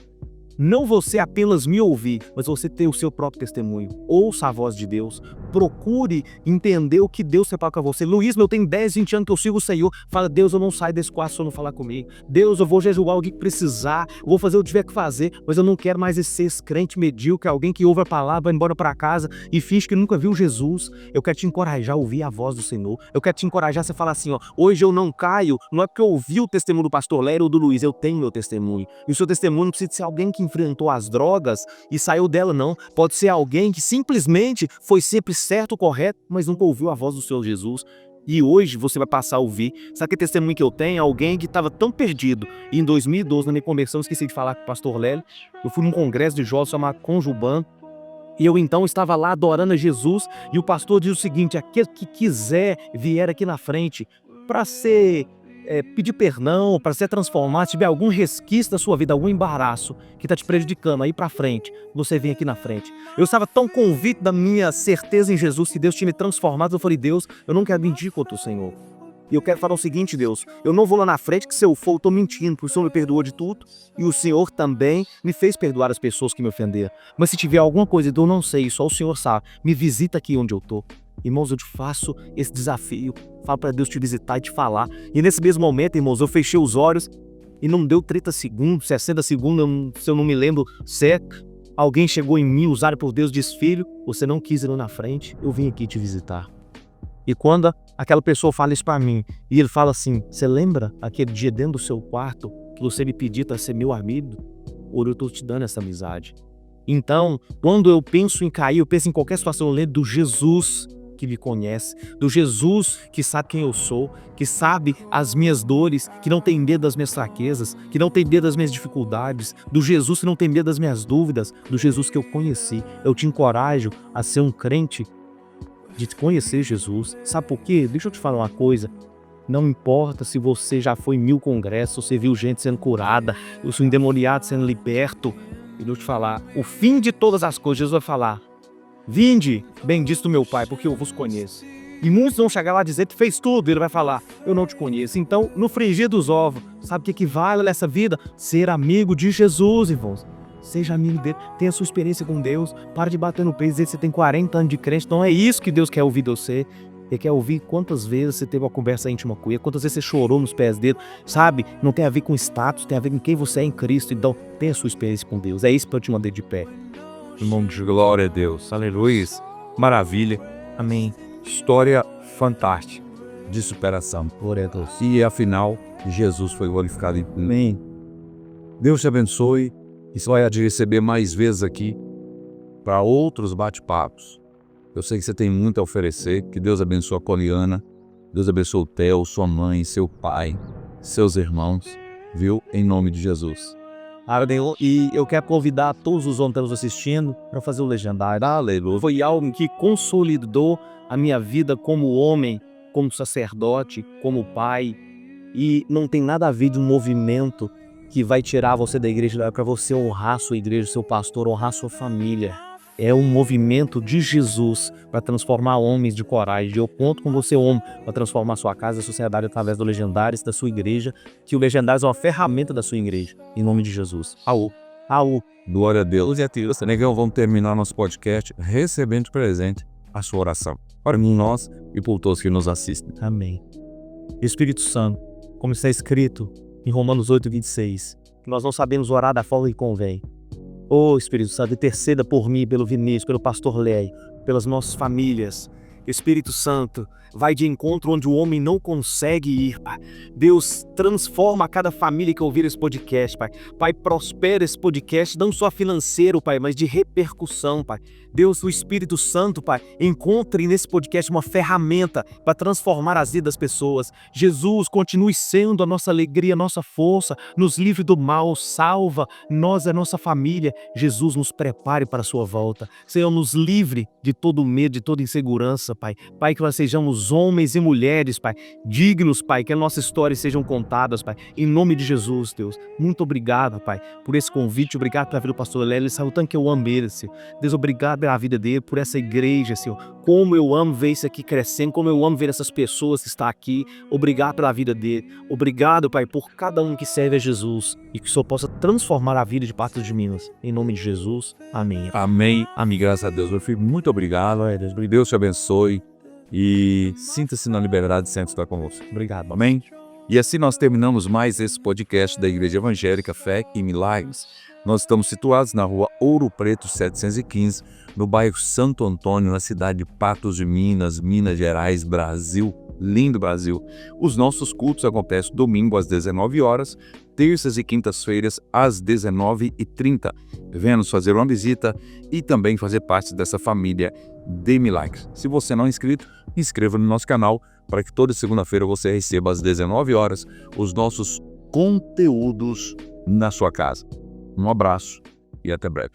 Não você apenas me ouvir, mas você ter o seu próprio testemunho. Ouça a voz de Deus. Procure entender o que Deus separa com você. Luiz, eu tenho 10, 20 anos que eu sigo o Senhor. Fala: Deus, eu não saio desse quarto se eu não falar comigo. Deus, eu vou jejuar o que precisar. Eu vou fazer o que tiver que fazer. Mas eu não quero mais ser esse crente medíocre, alguém que ouve a palavra, vai embora para casa e finge que nunca viu Jesus. Eu quero te encorajar a ouvir a voz do Senhor. Eu quero te encorajar a você falar assim: ó, hoje eu não caio, não é porque eu ouvi o testemunho do pastor Lério ou do Luiz, eu tenho meu testemunho. E o seu testemunho não precisa ser alguém que enfrentou as drogas e saiu dela, não. Pode ser alguém que simplesmente foi sempre certo, correto, mas nunca ouviu a voz do Senhor Jesus. E hoje você vai passar a ouvir. Sabe que testemunho que eu tenho? Alguém que estava tão perdido. E em 2012, na minha conversão, esqueci de falar com o pastor Lélio, eu fui num congresso de jovens chamado Conjuban, e eu então estava lá adorando a Jesus, e o pastor diz o seguinte: aquele que quiser vier aqui na frente para ser pedir perdão, para ser transformado, se tiver algum resquício da sua vida, algum embaraço que está te prejudicando aí para frente, você vem aqui na frente. Eu estava tão convicto da minha certeza em Jesus, que Deus tinha me transformado. Eu falei: Deus, eu não quero mentir contra o Senhor. E eu quero falar o seguinte: Deus, eu não vou lá na frente, que se eu for, eu estou mentindo, porque o Senhor me perdoou de tudo, e o Senhor também me fez perdoar as pessoas que me ofenderam. Mas se tiver alguma coisa que eu não sei, só o Senhor sabe, me visita aqui onde eu estou. Irmãos, eu te faço esse desafio. Fala para Deus te visitar e te falar. E nesse mesmo momento, irmãos, eu fechei os olhos e não deu 30 segundos, 60 segundos, se eu não me lembro certo. Alguém chegou em mim, usado por Deus, disse: filho, você não quis ir lá na frente, eu vim aqui te visitar. E quando aquela pessoa fala isso para mim, e ele fala assim: você lembra aquele dia dentro do seu quarto que você me pediu para ser meu amigo? Hoje eu estou te dando essa amizade. Então, quando eu penso em cair, eu penso em qualquer situação, eu lembro do Jesus que me conhece, do Jesus que sabe quem eu sou, que sabe as minhas dores, que não tem medo das minhas fraquezas, que não tem medo das minhas dificuldades, do Jesus que não tem medo das minhas dúvidas, do Jesus que eu conheci. Eu te encorajo a ser um crente, de conhecer Jesus. Sabe por quê? Deixa eu te falar uma coisa. Não importa se você já foi em 1000 congressos, você viu gente sendo curada, o seu endemoniado sendo liberto. E deixa eu te falar, o fim de todas as coisas, Jesus vai falar: vinde, bendito do meu Pai, porque eu vos conheço. E muitos vão chegar lá e dizer: tu fez tudo. Ele vai falar: eu não te conheço. Então, no frigir dos ovos, sabe o que equivale nessa vida? Ser amigo de Jesus, irmãos. Seja amigo dele, tenha a sua experiência com Deus. Para de bater no peito e dizer que você tem 40 anos de crente. Não é isso que Deus quer ouvir de você. Ele quer ouvir quantas vezes você teve uma conversa íntima com ele, quantas vezes você chorou nos pés dele, sabe? Não tem a ver com status, tem a ver com quem você é em Cristo. Então, tenha a sua experiência com Deus. É isso que eu te mandei de pé. Irmão, de glória a Deus. Aleluia. Maravilha. Amém. História fantástica de superação. Glória a Deus. E afinal, Jesus foi glorificado em tudo. Amém. Deus te abençoe. E você vai te receber mais vezes aqui para outros bate-papos. Eu sei que você tem muito a oferecer. Que Deus abençoe a Poliana. Deus abençoe o Theo, sua mãe, seu pai, seus irmãos, viu? Em nome de Jesus. E eu quero convidar todos os homens que estão nos assistindo para fazer o legendário. Aleluia. Foi algo que consolidou a minha vida como homem, como sacerdote, como pai. E não tem nada a ver de um movimento que vai tirar você da igreja para você honrar sua igreja, seu pastor, honrar sua família. É um movimento de Jesus para transformar homens de coragem. Eu conto com você, homem, para transformar sua casa, a sociedade através do Legendários, da sua igreja, que o Legendários é uma ferramenta da sua igreja. Em nome de Jesus. Aú. Glória a Deus. Negão, vamos terminar nosso podcast recebendo de presente a sua oração. Para nós e por todos que nos assistem. Amém. Espírito Santo, como está escrito em Romanos 8:26, que nós não sabemos orar da forma que convém. Espírito Santo, interceda por mim, pelo Vinícius, pelo pastor Léo, pelas nossas famílias. Espírito Santo, vai de encontro onde o homem não consegue ir, Pai. Deus, transforma cada família que ouvir esse podcast, Pai. Pai, prospera esse podcast, não só financeiro, Pai, mas de repercussão, Pai. Deus, o Espírito Santo, Pai, encontre nesse podcast uma ferramenta para transformar as vidas das pessoas. Jesus, continue sendo a nossa alegria, a nossa força, nos livre do mal, salva nós e a nossa família. Jesus, nos prepare para a sua volta. Senhor, nos livre de todo medo, de toda insegurança, Pai. Pai, que nós sejamos homens e mulheres, Pai, dignos, Pai, que as nossas histórias sejam contadas, Pai, em nome de Jesus, Deus. Muito obrigado, Pai, por esse convite, obrigado pela vida do pastor Léo, ele saiu tanto que eu amo ele, Senhor. Deus, obrigado pela vida dele, por essa igreja, Senhor. Como eu amo ver isso aqui crescendo, como eu amo ver essas pessoas que estão aqui. Obrigado pela vida dele. Obrigado, Pai, por cada um que serve a Jesus e que o Senhor possa transformar a vida de Patos de Minas. Em nome de Jesus, amém. Amém, amém, graças a Deus. Meu filho, muito obrigado. Deus te abençoe e sinta-se na liberdade de sempre estar conosco. Obrigado. Amém? E assim nós terminamos mais esse podcast da Igreja Evangélica Fé e Milagres. Nós estamos situados na rua Ouro Preto 715, no bairro Santo Antônio, na cidade de Patos de Minas, Minas Gerais, Brasil. Lindo Brasil. Os nossos cultos acontecem domingo às 19 horas, terças e quintas-feiras às 19h30. Venha nos fazer uma visita e também fazer parte dessa família de milagres. Se você não é inscrito, inscreva no nosso canal para que toda segunda-feira você receba às 19 horas os nossos conteúdos na sua casa. Um abraço e até breve.